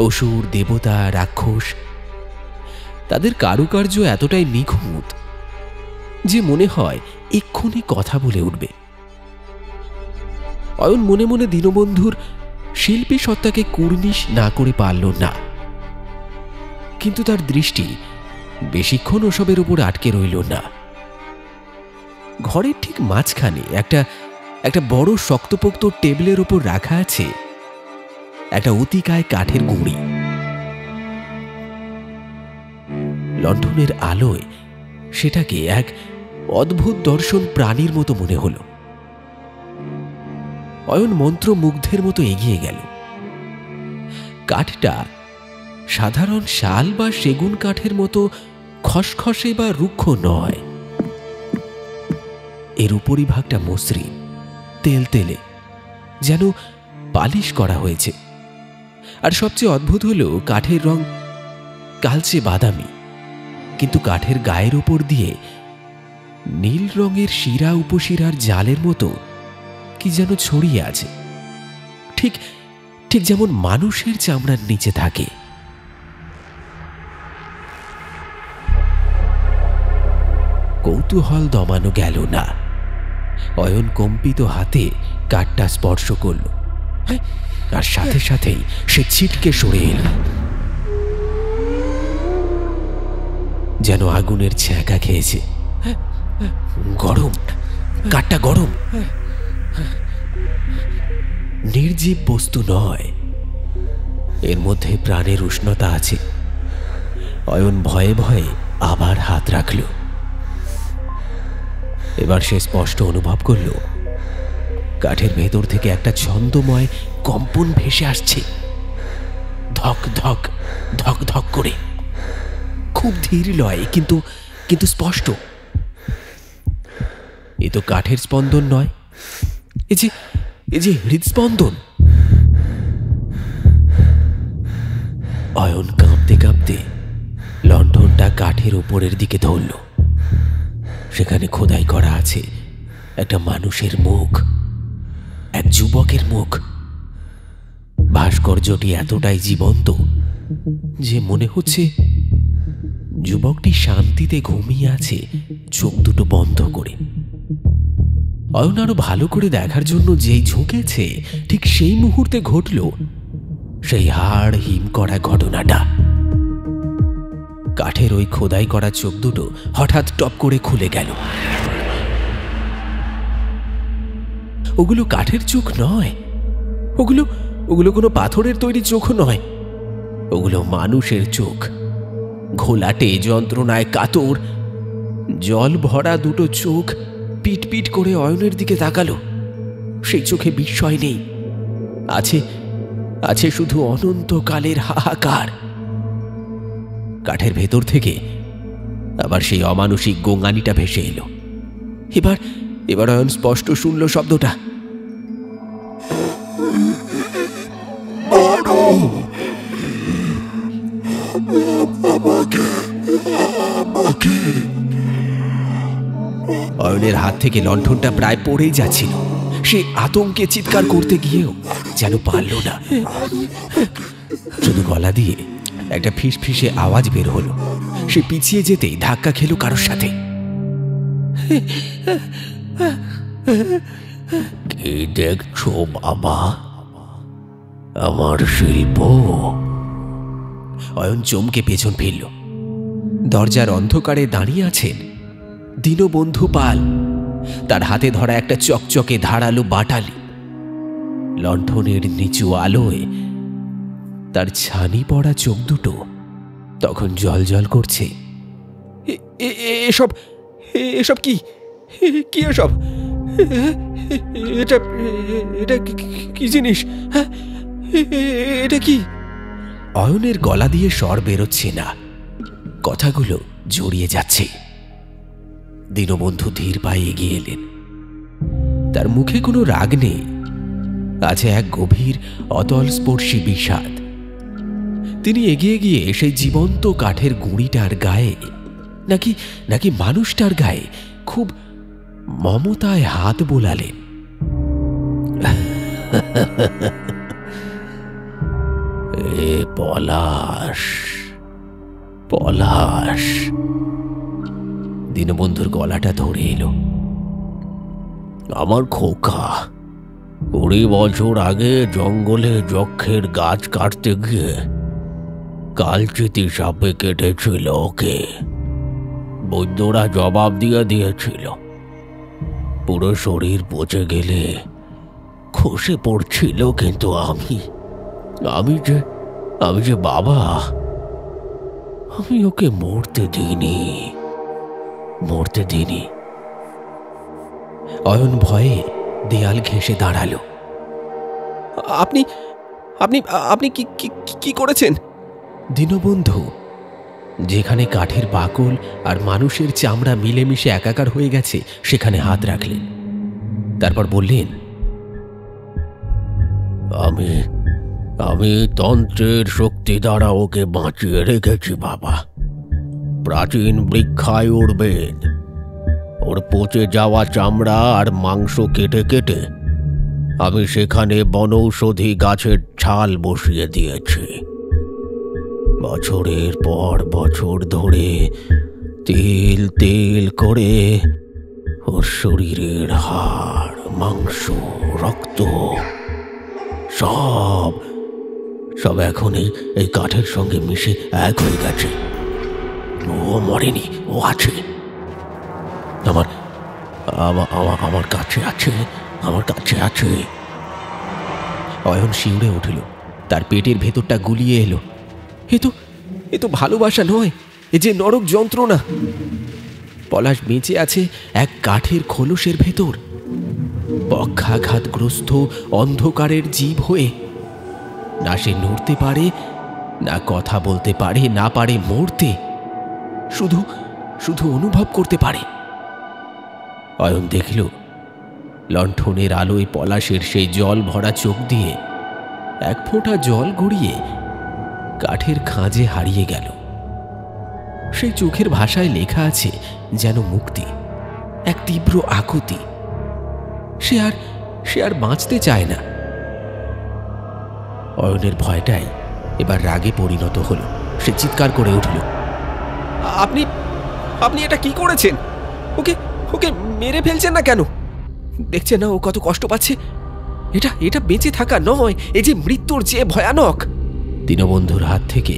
অসুর, দেবতা, রাক্ষস। তাদের কারুকার্য এতটাই নিখুঁত যে মনে হয় এক্ষুনি কথা বলে উঠবে। অয়ন মনে মনে দীনবন্ধুর শিল্পী সত্তাকে কুর্নিশ না করে পারল না, কিন্তু তার দৃষ্টি বেশিক্ষণ ওসবের উপর আটকে রইল না। ঘরের ঠিক মাঝখানে একটা বড় শক্তপোক্ত টেবিলের উপর রাখা আছে একটা অতিকায় কাঠের গুঁড়ি। লণ্ঠনের আলোয় সেটাকে এক অদ্ভুত দর্শন প্রাণীর মতো মনে হল। অয়ন মন্ত্রমুগ্ধের মতো এগিয়ে গেল। কাঠটা সাধারণ শাল বা সেগুন কাঠের মতো খসখসে বা রুক্ষ নয়। এর উপরিভাগটা মসৃণ, তেলতেলে, যেন পালিশ করা হয়েছে। আর সবচেয়ে অদ্ভুত হলো কাঠের রং কালচে বাদামি, কিন্তু কাঠের গায়ের উপর দিয়ে নীল রঙের শিরা উপশিরার জালের মতো কি যেন ছড়িয়ে আছে, ঠিক ঠিক যেমন মানুষের চামড়ার নিচে থাকে। কৌতূহল দমানো গেল না। অয়ন কম্পিত হাতে কাঠটা স্পর্শ করল, আর সাথে সাথেই সে ছিটকে সরে এল, যেন আগুনের ছ্যাঁকা খেয়েছে। গরম, কাঠটা গরম। নির্জীব বস্তু নয়, এর মধ্যে প্রাণের উষ্ণতা আছে। অয়ন ভয়ে ভয়ে আবার হাত রাখল। এবার সে স্পষ্ট অনুভব করল কাঠের ভেতর থেকে একটা ছন্দময় কম্পন ভেসে আসছে, ধক ধক ধক ধক করে। খুব ধীর লয়, কিন্তু কিন্তু স্পষ্ট। এ তো কাঠের স্পন্দন নয়, এ যে হৃদস্পন্দন। অয়ন কাঁপতে কাঁপতে লণ্ঠনটা কাঠের উপরের দিকে ধরল। সেখানে খোদাই করা আছে একটা মানুষের মুখ, এক যুবকের মুখ। ভাস্কর্যটি এতটাই জীবন্ত যে মনে হচ্ছে যুবকটি শান্তিতে ঘুমিয়ে আছে, চোখ দুটো বন্ধ করে। অয়ন আরো ভালো করে দেখার জন্য যেই ঝুঁকেছে, ঠিক সেই মুহূর্তে ঘটল সেই হাড় হিম করা ঘটনাটা। কাঠের ওই খোদাই করা চোখ দুটো হঠাৎ টপ করে খুলে গেল। ওগুলো কাঠের চোখ নয়, ওগুলো কোনো পাথরের তৈরি চোখও নয়। ওগুলো মানুষের চোখ, ঘোলাটে, যন্ত্রণায় কাতর, জল ভরা দুটো চোখ পিটপিট করে অয়নের দিকে তাকালো। সেই চোখে বিস্ময় নেই, আছে শুধু অনন্তকালের হাহাকার। কাঠের ভেতর থেকে আবার সেই অমানসিক গোঙানিটা ভেসে এলো। এবার এবার অয়ন স্পষ্ট শুনল শব্দটা। অয়নের হাত থেকে লণ্ঠনটা প্রায় পড়েই যাচ্ছিল। সে আতঙ্কে চিৎকার করতে গিয়েও যেন পারল না। শুধু গলা দিয়ে একটা ফিসফিসে আওয়াজ বের হলো। সে পিছিয়ে যেতেই ধাক্কা খেল কারোর সাথে। কি দেখছো বাবা? আমার শিল্প। অয়ন চমকে পেছন ফিরল। দরজার অন্ধকারে দাঁড়িয়ে আছেন দীনবন্ধু পাল। তার হাতে ধরা একটা চকচকে ধারালো বাটালি। লণ্ঠনের নিচু আলোয় তার ছানি পড়া চোখ দুটো তখন জলজল করছে। এসব এসব কি কি এসব? এটা এটা কি জিনিস? এটা কি? অয়নের গলা দিয়ে স্বর বেরোচ্ছে না, কথাগুলো জড়িয়ে যাচ্ছে। দীনবন্ধু ধীর পায়ে এগিয়ে এলেন। তার মুখে কোনো রাগ নেই, আছে এক গভীর অতল স্পর্শী বিষাদ। তিনি এগিয়ে গিয়ে সেই জীবন্ত কাঠের গুঁড়িটার গায়ে নাকি নাকি মানুষটার গায়ে খুব মমতায় হাত বোলালেন। এ পলাশ, পলাশ। দীনবন্ধুর গলাটা ধরে এলো। আমার খোকা 20 বছর আগে জঙ্গলে যক্ষের গাছ কাটতে গিয়ে কালচিতি সাপে কেটেছিল ওকে। বৈদ্যরা জবাব দিয়েছিল। পুরো শরীর পচে গেলে খসে পড়ছিল, কিন্তু আমি যে বাবা, আমি ওকে মরতে দিইনি। অয়ন ভয়ে দেয়াল ঘেঁষে দাঁড়ালো। আপনি আপনি আপনি কি কি করেছেন? দীনবন্ধু যেখানে কাঠের বাকল আর মানুষের চামড়া মিলেমিশে একাকার হয়ে গেছে সেখানে হাত রাখলেন। তারপর বললেন, আমি তন্ত্রের শক্তি দ্বারা ওকে বাঁচিয়ে রেখেছি বাবা। প্রাচীন বৃক্ষায়ুর বেদ, ওর পচে যাওয়া চামড়া আর মাংস কেটে কেটে আমি সেখানে বনৌষধি গাছের ছাল বসিয়ে দিয়েছি। বছরের পর বছর ধরে তেল তেল করে ওর শরীরের হাড়, মাংস, রক্ত সব এখন এই কাঠের সঙ্গে মিশে এক হয়ে গেছে। ও মরেনি, ও আছে। আমার কাছে আছে। অয়ন শিউরে উঠল। তার পেটের ভেতরটা গুলিয়ে এলো। এ তো ভালোবাসা নয়, এ যে নরক যন্ত্রণা। পলাশ বেঁচে আছে এক কাঠের খোলসের ভেতর, পক্ষাঘাতগ্রস্ত অন্ধকারের জীব হয়ে। না সে নড়তে পারে, না কথা বলতে পারে, না পারে মরতে, শুধু অনুভব করতে পারে। অয়ন দেখল লণ্ঠনের আলোয় পলাশের সেই জল ভরা চোখ দিয়ে এক ফোঁটা জল গড়িয়ে কাঠের খাঁজে হারিয়ে গেল। সেই চোখের ভাষায় লেখা আছে যেন মুক্তি, এক তীব্র আকুতি। সে আর বাঁচতে চায় না। অয়নের ভয়টাই এবার রাগে পরিণত হলো। সে চিৎকার করে উঠল, আপনি এটা কি করেছেন? ওকে মেরে ফেলছেন না কেন? দেখছেন না ও কত কষ্ট পাচ্ছে? এটা বেঁচে থাকা নয়, এ যে মৃত্যুর চেয়ে ভয়ানক। দীনবন্ধুর হাত থেকে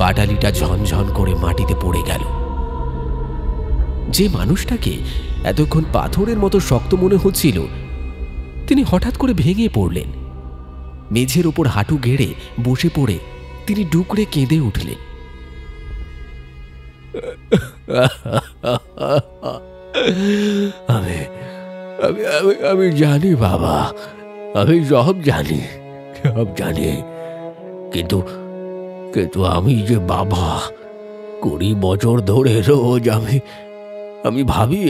বাটালিটা ঝনঝন করে মাটিতে পড়ে গেল। যে মানুষটাকে এতক্ষণ পাথরের মতো শক্ত মনে হচ্ছিল, তিনি হঠাৎ করে ভেঙে পড়লেন। মেঝের ওপর হাঁটু গেড়ে বসে পড়ে তিনি ডুকরে কেঁদে উঠলেন। আমি জানি বাবা, আমি সব জানি, কিন্তু আমি যে বাবা 20 বছর ধরে রোজ আমি ভাবি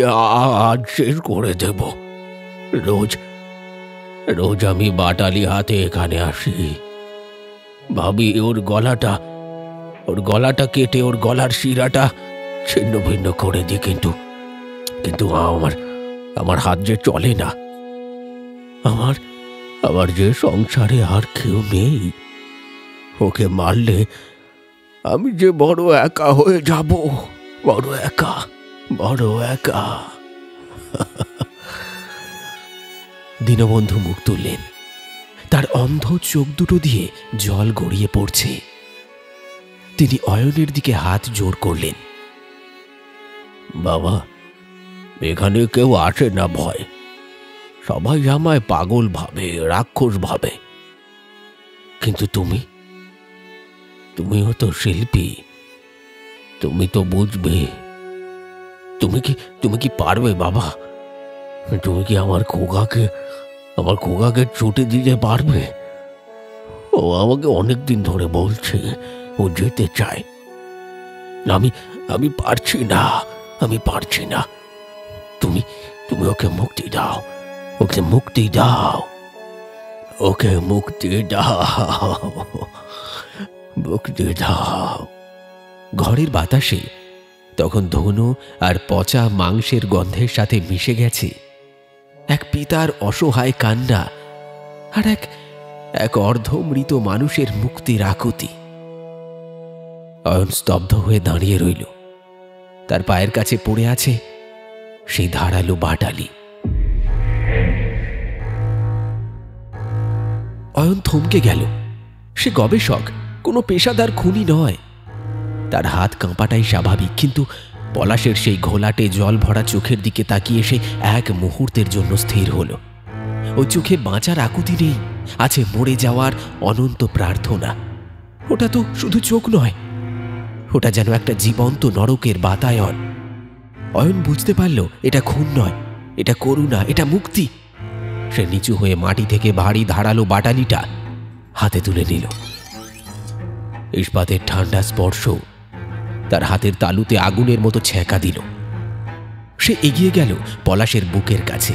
আজ শেষ করে দেব। রোজ রোজ আমি বাটালি হাতে এখানে আসি, ভাবি ওর গলাটা কেটে ওর গলার শিরাটা ছিন্ন ভিন্ন করে দিই, কিন্তু আমার হাত যে চলে না। আমার যে সংসারে আর কেউ নেই, ওকে মারলে আমি যে বড় একা হয়ে যাব, বড় একা। দীনবন্ধু মুখ তুললেন। তার অন্ধ চোখ দুটো দিয়ে জল গড়িয়ে পড়ছে। তিনি অয়নের দিকে হাত জোর করলেন। বাবা, এখানে কেউ আসে না ভয়, সবাই আমায় পাগল ভাবে, রাক্ষস ভাবে। কিন্তু তুমিও তো শিল্পী, তুমি তো বুঝবে। তুমি কি পারবে বাবা? তুমি কি আমার খোকাকে ছুটে দিতে পারবে? ও আমাকে অনেকদিন ধরে বলছে ও যেতে চায়। আমি পারছি না। তুমি ওকে মুক্তি দাও, ওকে মুক্তি দাও। ঘরের বাতাসে তখন ধুনো আর পচা মাংসের গন্ধের সাথে মিশে গেছে এক পিতার অসহায় কান্না আর এক অর্ধমৃত মানুষের মুক্তির আকুতি। অয়ন স্তব্ধ হয়ে দাঁড়িয়ে রইল। তার পায়ের কাছে পড়ে আছে সেই ধারালো বাটালি। অয়ন থমকে গেল। সে গবেষক, কোনো পেশাদার খুনি নয়। তার হাত কাঁপাটাই স্বাভাবিক, কিন্তু পলাশের সেই ঘোলাটে জল ভরা চোখের দিকে তাকিয়ে সে এক মুহূর্তের জন্য স্থির হল। ওই চোখে বাঁচার আকুতি নেই, আছে মরে যাওয়ার অনন্ত প্রার্থনা। ওটা তো শুধু চোখ নয়, ওটা যেন একটা জীবন্ত নরকের বাতায়ন। অয়ন বুঝতে পারল এটা খুন নয়, এটা করুণা, এটা মুক্তি। সে নিচু হয়ে মাটি থেকে ভারী ধারালো বাটালিটা হাতে তুলে নিল। ইস্পাতের ঠান্ডা স্পর্শ তার হাতের তালুতে আগুনের মতো ছ্যাঁকা দিল। সে এগিয়ে গেল পলাশের বুকের কাছে,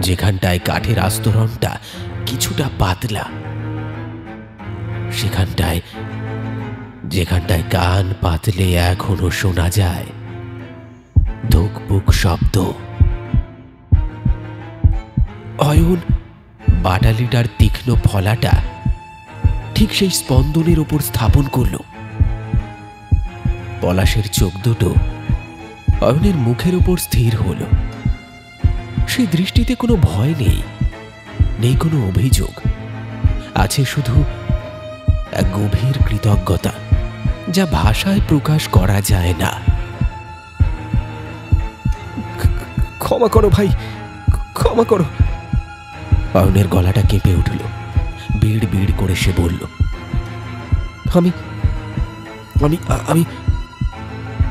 যেখানটায় কাঠের আস্তরণটা কিছুটা পাতলা, যেখানটায় কান পাতলে এখনো শোনা যায় ধুকপুক শব্দ। অয়ন বাটালিটার তীক্ষ্ণ ফলাটা ঠিক সেই স্পন্দনের ওপর স্থাপন করল। পলাশের চোখ দুটো অয়নের মুখের ওপর স্থির হল। সেই দৃষ্টিতে কোনো ভয় নেই কোনো অভিযোগ, আছে শুধু এক গভীর কৃতজ্ঞতা যা ভাষায় প্রকাশ করা যায় না। ক্ষমা করো ভাই, ক্ষমা করো। অয়নের গলাটা কেঁপে উঠল। বিড় বিড় করে সে বলল, আমি আমি আমি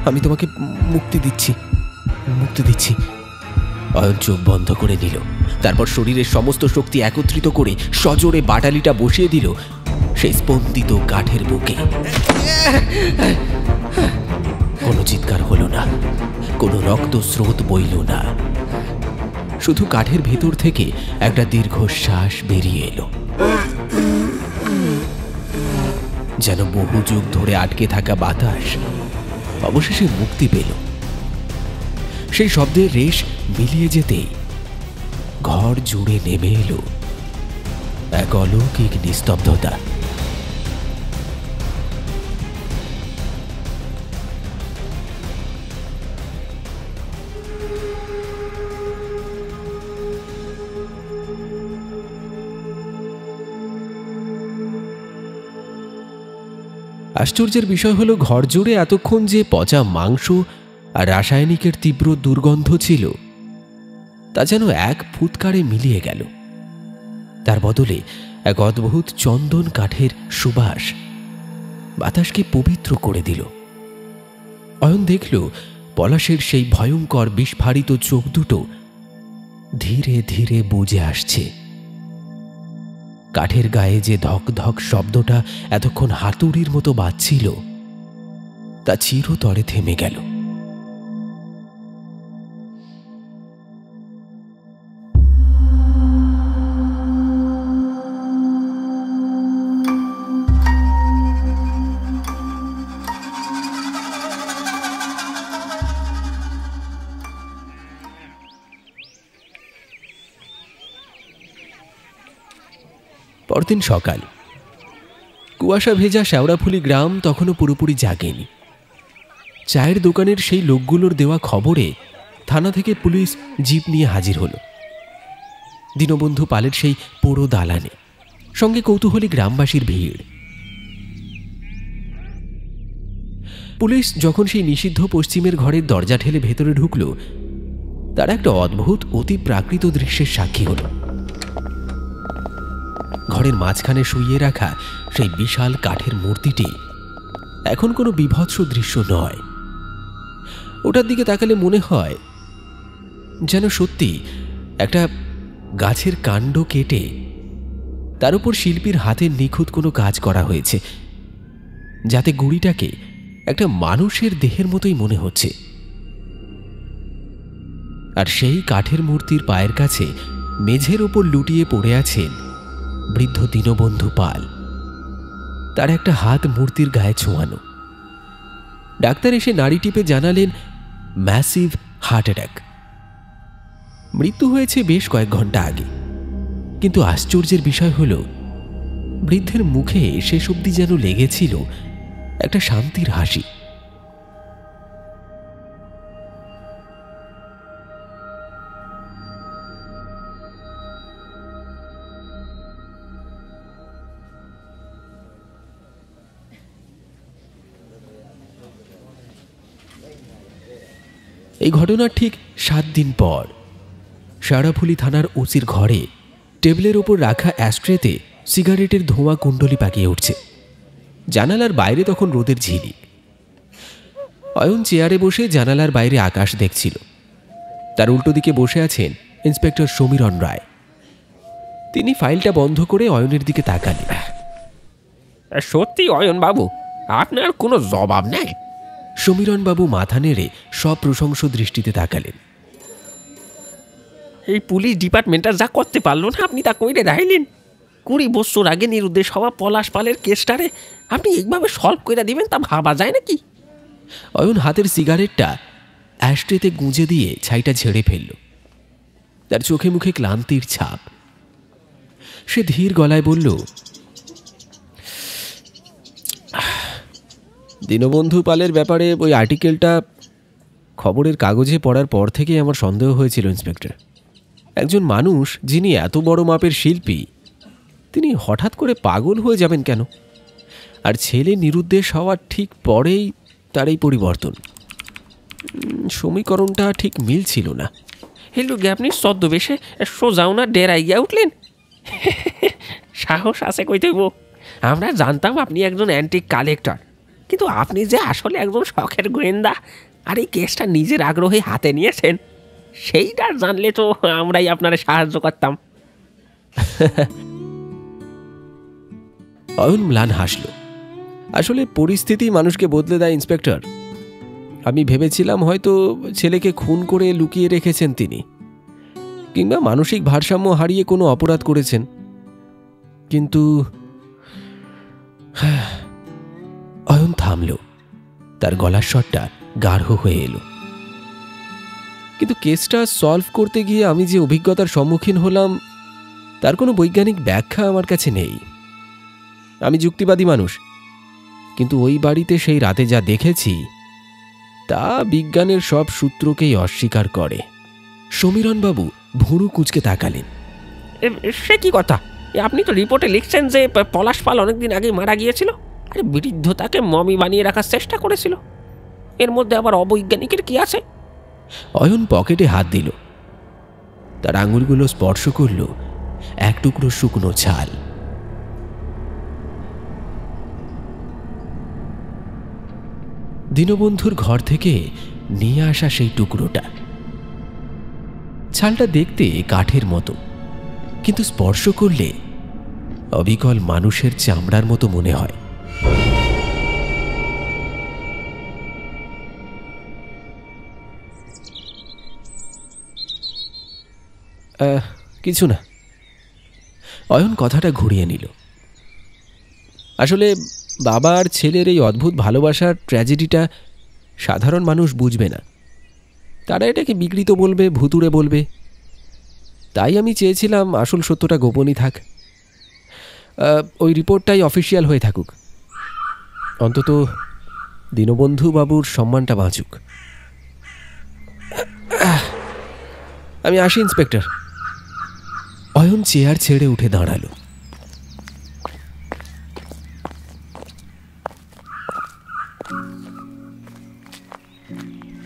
আমি তোমাকে মুক্তি দিচ্ছি। অয়ন চোখ বন্ধ করে দিল। তারপর শরীরের সমস্ত শক্তি একত্রিত করে সজোরে বাটালিটা বসিয়ে দিল সেই স্পন্দিত কাঠের বুকে। কোনো চিৎকার হলো না, কোনো রক্তস্রোত বইল না, শুধু কাঠের ভেতর থেকে একটা দীর্ঘশ্বাস বেরিয়ে এলো, যেন বহু যুগ ধরে আটকে থাকা বাতাস অবশেষে মুক্তি পেল। সেই শব্দের রেশ মিলিয়ে যেতেই ঘর জুড়ে নেমে এলো এক অলৌকিক নিস্তব্ধতা। আশ্চর্যের বিষয় হলো, ঘর জুড়ে এতক্ষণ যে পচা মাংস আর রাসায়নিকের তীব্র দুর্গন্ধ ছিল তা যেন এক ফুৎকারে মিলিয়ে গেল। তার বদলে এক অদ্ভুত চন্দন কাঠের সুবাস বাতাসকে পবিত্র করে দিল। অয়ন দেখল পলাশের সেই ভয়ঙ্কর বিস্ফারিত চোখ দুটো ধীরে ধীরে বুজে আসছে। কাঠের গায়ে যে ধক ধক শব্দটা এতক্ষণ হাতুড়ির মতো বাজছিল তা চিরতরে থেমে গেল। পরদিন সকাল। কুয়াশা ভেজা শেওড়াফুলি গ্রাম তখনও পুরোপুরি জাগেনি। চায়ের দোকানের সেই লোকগুলোর দেওয়া খবরে থানা থেকে পুলিশ জিপ নিয়ে হাজির হল। দীনবন্ধু পালের সেই পোড়ো দালানে, সঙ্গে কৌতূহলী গ্রামবাসীর ভিড়। পুলিশ যখন সেই নিষিদ্ধ পশ্চিমের ঘরের দরজা ঠেলে ভেতরে ঢুকল, তারা একটা অদ্ভুত অতি প্রাকৃত দৃশ্যের সাক্ষী হল। ঘরের মাঝখানে শুইয়ে রাখা সেই বিশাল কাঠের মূর্তিটি এখন কোনো বিভৎস দৃশ্য নয়। ওটার দিকে তাকালে মনে হয় যেন সত্যি একটা গাছের কাণ্ড কেটে তার উপর শিল্পীর হাতের নিখুঁত কোনো কাজ করা হয়েছে, যাতে গুড়িটাকে একটা মানুষের দেহের মতোই মনে হচ্ছে। আর সেই কাঠের মূর্তির পায়ের কাছে মেঝের ওপর লুটিয়ে পড়ে আছেন বৃদ্ধ দীনবন্ধু পাল। তার একটা হাত মূর্তির গায়ে ছোঁয়ানো। ডাক্তার এসে নাড়ি টিপে জানালেন ম্যাসিভ হার্ট অ্যাটাক। মৃত্যু হয়েছে বেশ কয়েক ঘন্টা আগে, কিন্তু আশ্চর্যের বিষয় হল বৃদ্ধের মুখে শেষ অবধি যেন লেগেছিল একটা শান্তির হাসি। এই ঘটনার ঠিক 7 দিন পর শেওড়াফুলি থানার ওসির ঘরে টেবিলের ওপর রাখা অ্যাস্ট্রেতে সিগারেটের ধোঁয়া কুণ্ডলি পাকিয়ে উঠছে। জানালার বাইরে তখন রোদের ঝিলিক। অয়ন চেয়ারে বসে জানালার বাইরে আকাশ দেখছিল। তার উল্টো দিকে বসে আছেন ইন্সপেক্টর সমীরণ রায়। তিনি ফাইলটা বন্ধ করে অয়নের দিকে তাকালেন। সত্যি অয়ন বাবু, আপনার কোনো জবাব নেই? সমীরণবাবু মাথা নেড়ে সপ্রশংস দৃষ্টিতে তাকালেন। এই পুলিশ ডিপার্টমেন্টটা যা করতে পারল না, আপনি তা কইরে দেখাইলেন। 20 বছর আগে নিরুদ্দেশ হওয়া পলাশ পালের কেসটারে আপনি এইভাবে সলভ করে দিবেন, তা ভাবা যায় নাকি? অয়ন হাতের সিগারেটটা অ্যাশট্রেতে গুঁজে দিয়ে ছাইটা ঝেড়ে ফেলল। তার চোখে মুখে ক্লান্তির ছাপ। সে ধীর গলায় বলল, দীনবন্ধু পালের ব্যাপারে ওই আর্টিকেলটা খবরের কাগজে পড়ার পর থেকেই আমার সন্দেহ হয়েছিল ইন্সপেক্টর। একজন মানুষ যিনি এত বড় মাপের শিল্পী, তিনি হঠাৎ করে পাগল হয়ে যাবেন কেন? আর ছেলে নিরুদ্দেশ হওয়ার ঠিক পরেই তার এই পরিবর্তন। সমীকরণটা ঠিক মিল ছিল না। হেলুগে আপনি ছদ্মবেশে সোজাও না ডেরাই গিয়া উঠলেন। সাহস আছে কইতেইব। আমরা জানতাম আপনি একজন অ্যান্টিক কালেক্টর, কিন্তু আপনি যে আসলে একজন শখের গোয়েন্দা আর এই কেসটা নিজের আগ্রহে হাতে নিয়েছেন, সেইটা জানলে তো আমরাই আপনারা সাহায্য করতাম। অয়ন ম্লান হাসল। আসলে পরিস্থিতি মানুষকে বদলে দেয় ইন্সপেক্টর। আমি ভেবেছিলাম হয়তো ছেলেকে খুন করে লুকিয়ে রেখেছেন তিনি, কিংবা মানসিক ভারসাম্য হারিয়ে কোনো অপরাধ করেছেন। কিন্তু অয়ন থামল। তার গলার স্বরটা গাঢ় হয়ে এলো। কিন্তু কেসটা সলভ করতে গিয়ে আমি যে অভিজ্ঞতার সম্মুখীন হলাম, তার কোনো বৈজ্ঞানিক ব্যাখ্যা আমার কাছে নেই। আমি যুক্তিবাদী মানুষ, কিন্তু ওই বাড়িতে সেই রাতে যা দেখেছি তা বিজ্ঞানের সব সূত্রকেই অস্বীকার করে। সমীরণবাবু ভুরু কুঁচকে তাকালেন। সে কি কথা? আপনি তো রিপোর্টে লিখছেন যে পলাশ পাল অনেকদিন আগে মারা গিয়েছিল, আরে বৃদ্ধ তাকে মমি বানিয়ে রাখার চেষ্টা করেছিল। এর মধ্যে আবার অবৈজ্ঞানিকের কি আছে? অয়ন পকেটে হাত দিল। তার আঙুলগুলো স্পর্শ করল এক টুকরো শুকনো ছাল। দীনবন্ধুর ঘর থেকে নিয়ে আসা সেই টুকরোটা। ছালটা দেখতে কাঠের মতো, কিন্তু স্পর্শ করলে অবিকল মানুষের চামড়ার মতো মনে হয়। কিছু না, অয়ন কথাটা ঘুরিয়ে নিল। আসলে বাবা আর ছেলের এই অদ্ভুত ভালোবাসার ট্র্যাজেডিটা সাধারণ মানুষ বুঝবে না। তারা এটাকে বিকৃত বলবে, ভুতুড়ে বলবে। তাই আমি চেয়েছিলাম আসল সত্যটা গোপনই থাক, ওই রিপোর্টটাই অফিসিয়াল হয়ে থাকুক, অন্তত দীনবন্ধু বাবুর সম্মানটা বাঁচুক। আমি আসি ইন্সপেক্টর। অয়ন চেয়ার ছেড়ে উঠে দাঁড়ালো।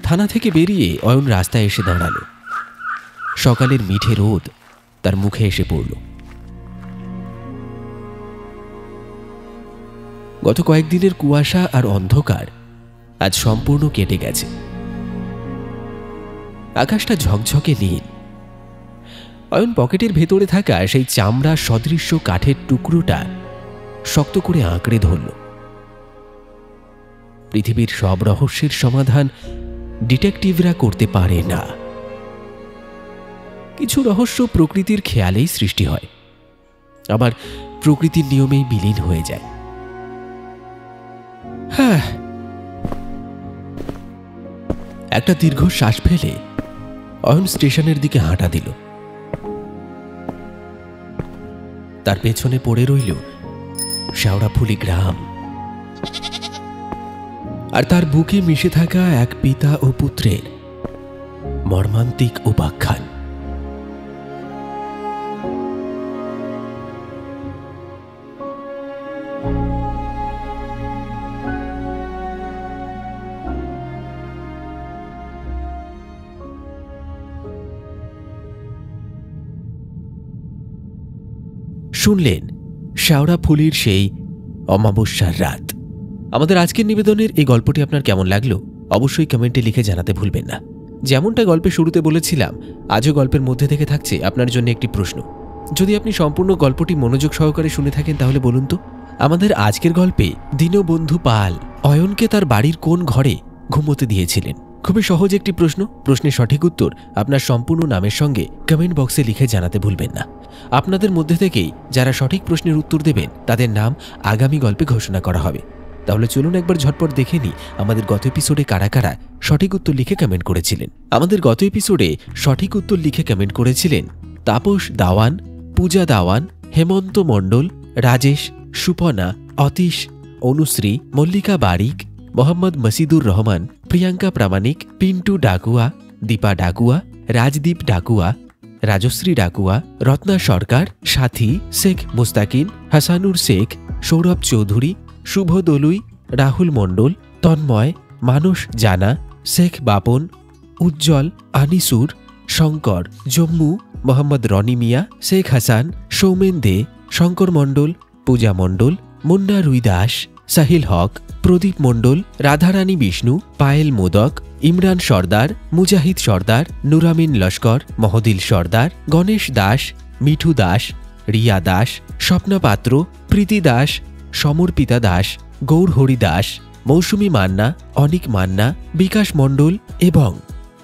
থানা থেকে বেরিয়ে অয়ন রাস্তায় এসে দাঁড়ালো। সকালের মিঠে রোদ তার মুখে এসে পড়ল। গত কয়েকদিনের কুয়াশা আর অন্ধকার আজ সম্পূর্ণ কেটে গেছে। আকাশটা ঝকঝকে নীল। অয়ন পকেটের ভেতরে থাকা সেই চামড়া সদৃশ্য কাঠের টুকরোটা শক্ত করে আঁকড়ে ধরল। পৃথিবীর সব রহস্যের সমাধান ডিটেকটিভরা করতে পারে না। কিছু রহস্য প্রকৃতির খেয়ালেই সৃষ্টি হয়, আবার প্রকৃতির নিয়মেই বিলীন হয়ে যায়। হ্যাঁ, একটা দীর্ঘ শ্বাস ফেলে অয়ন স্টেশনের দিকে হাঁটা দিল। তার পেছনে পড়ে রইল শেওড়াফুলি গ্রাম, আর তার বুকে মিশে থাকা এক পিতা ও পুত্রের মর্মান্তিক উপাখ্যান। শুনলেন শেওড়াফুলির সেই অমাবস্যার রাত। আমাদের আজকের নিবেদনের এই গল্পটি আপনার কেমন লাগলো অবশ্যই কমেন্টে লিখে জানাতে ভুলবেন না। যেমনটা গল্পের শুরুতে বলেছিলাম, আজও গল্পের মধ্যে থেকে থাকছে আপনার জন্য একটি প্রশ্ন। যদি আপনি সম্পূর্ণ গল্পটি মনোযোগ সহকারে শুনে থাকেন তাহলে বলুন তো, আমাদের আজকের গল্পে দীনবন্ধু পাল অয়নকে তার বাড়ির কোন ঘরে ঘুমোতে দিয়েছিলেন? খুবই সহজ একটি প্রশ্ন। প্রশ্নের সঠিক উত্তর আপনার সম্পূর্ণ নামের সঙ্গে কমেন্ট বক্সে লিখে জানাতে ভুলবেন না। আপনাদের মধ্যে থেকেই যারা সঠিক প্রশ্নের উত্তর দেবেন তাদের নাম আগামী গল্পে ঘোষণা করা হবে। তাহলে চলুন একবার ঝটপট দেখে নিই আমাদের গত এপিসোডে কারা কারা সঠিক উত্তর লিখে কমেন্ট করেছিলেন। আমাদের গত এপিসোডে সঠিক উত্তর লিখে কমেন্ট করেছিলেন তাপস দাওয়ান, পূজা দাওয়ান, হেমন্ত মণ্ডল, রাজেশ, সুপনা, অতীশ, অনুশ্রী, মল্লিকা বারিক, মোহাম্মদ মসিদুর রহমান, প্রিয়াঙ্কা প্রামাণিক, পিন্টু ডাকুয়া, দীপা ডাকুয়া, রাজদীপ ডাকুয়া, রাজশ্রী ডাকুয়া, রত্না সরকার, সাথী, শেখ মুস্তাকিন, হাসানুর শেখ, সৌরভ চৌধুরী, শুভ দলুই, রাহুল মণ্ডল, তন্ময়, মানস জানা, শেখ বাপন, উজ্জ্বল, আনিসুর, শঙ্কর, জম্মু, মোহাম্মদ রনি মিয়া, শেখ হাসান, সৌমেন দে, শঙ্কর মণ্ডল, পূজা মণ্ডল, মুন্না রুই দাস, সাহিল হক, প্রদীপ মণ্ডল, রাধারানী বিষ্ণু, পায়েল মোদক, ইমরান সর্দার, মুজাহিদ সর্দার, নুরামিন লস্কর, মহদিল সর্দার, গণেশ দাস, মিঠু দাস, রিয়া দাস, স্বপ্না পাত্র, প্রীতি দাস, সমর্পিতা দাস, গৌর হরি দাস, মৌসুমী মান্না, অনিক মান্না, বিকাশ মণ্ডল এবং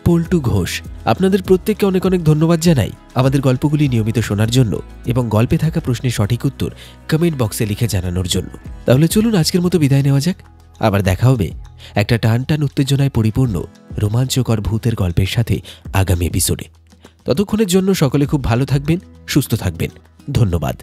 পল্টু ঘোষ। আপনাদের প্রত্যেককে অনেক অনেক ধন্যবাদ জানাই আমাদের গল্পগুলি নিয়মিত শোনার জন্য এবং গল্পে থাকা প্রশ্নের সঠিক উত্তর কমেন্ট বক্সে লিখে জানানোর জন্য। তাহলে চলুন আজকের মতো বিদায় নেওয়া যাক। আবার দেখা হবে একটা টান টান উত্তেজনায় পরিপূর্ণ রোমাঞ্চকর ভূতের গল্পের সাথে আগামী এপিসোডে। ততক্ষণের জন্য সকলে খুব ভালো থাকবেন, সুস্থ থাকবেন। ধন্যবাদ।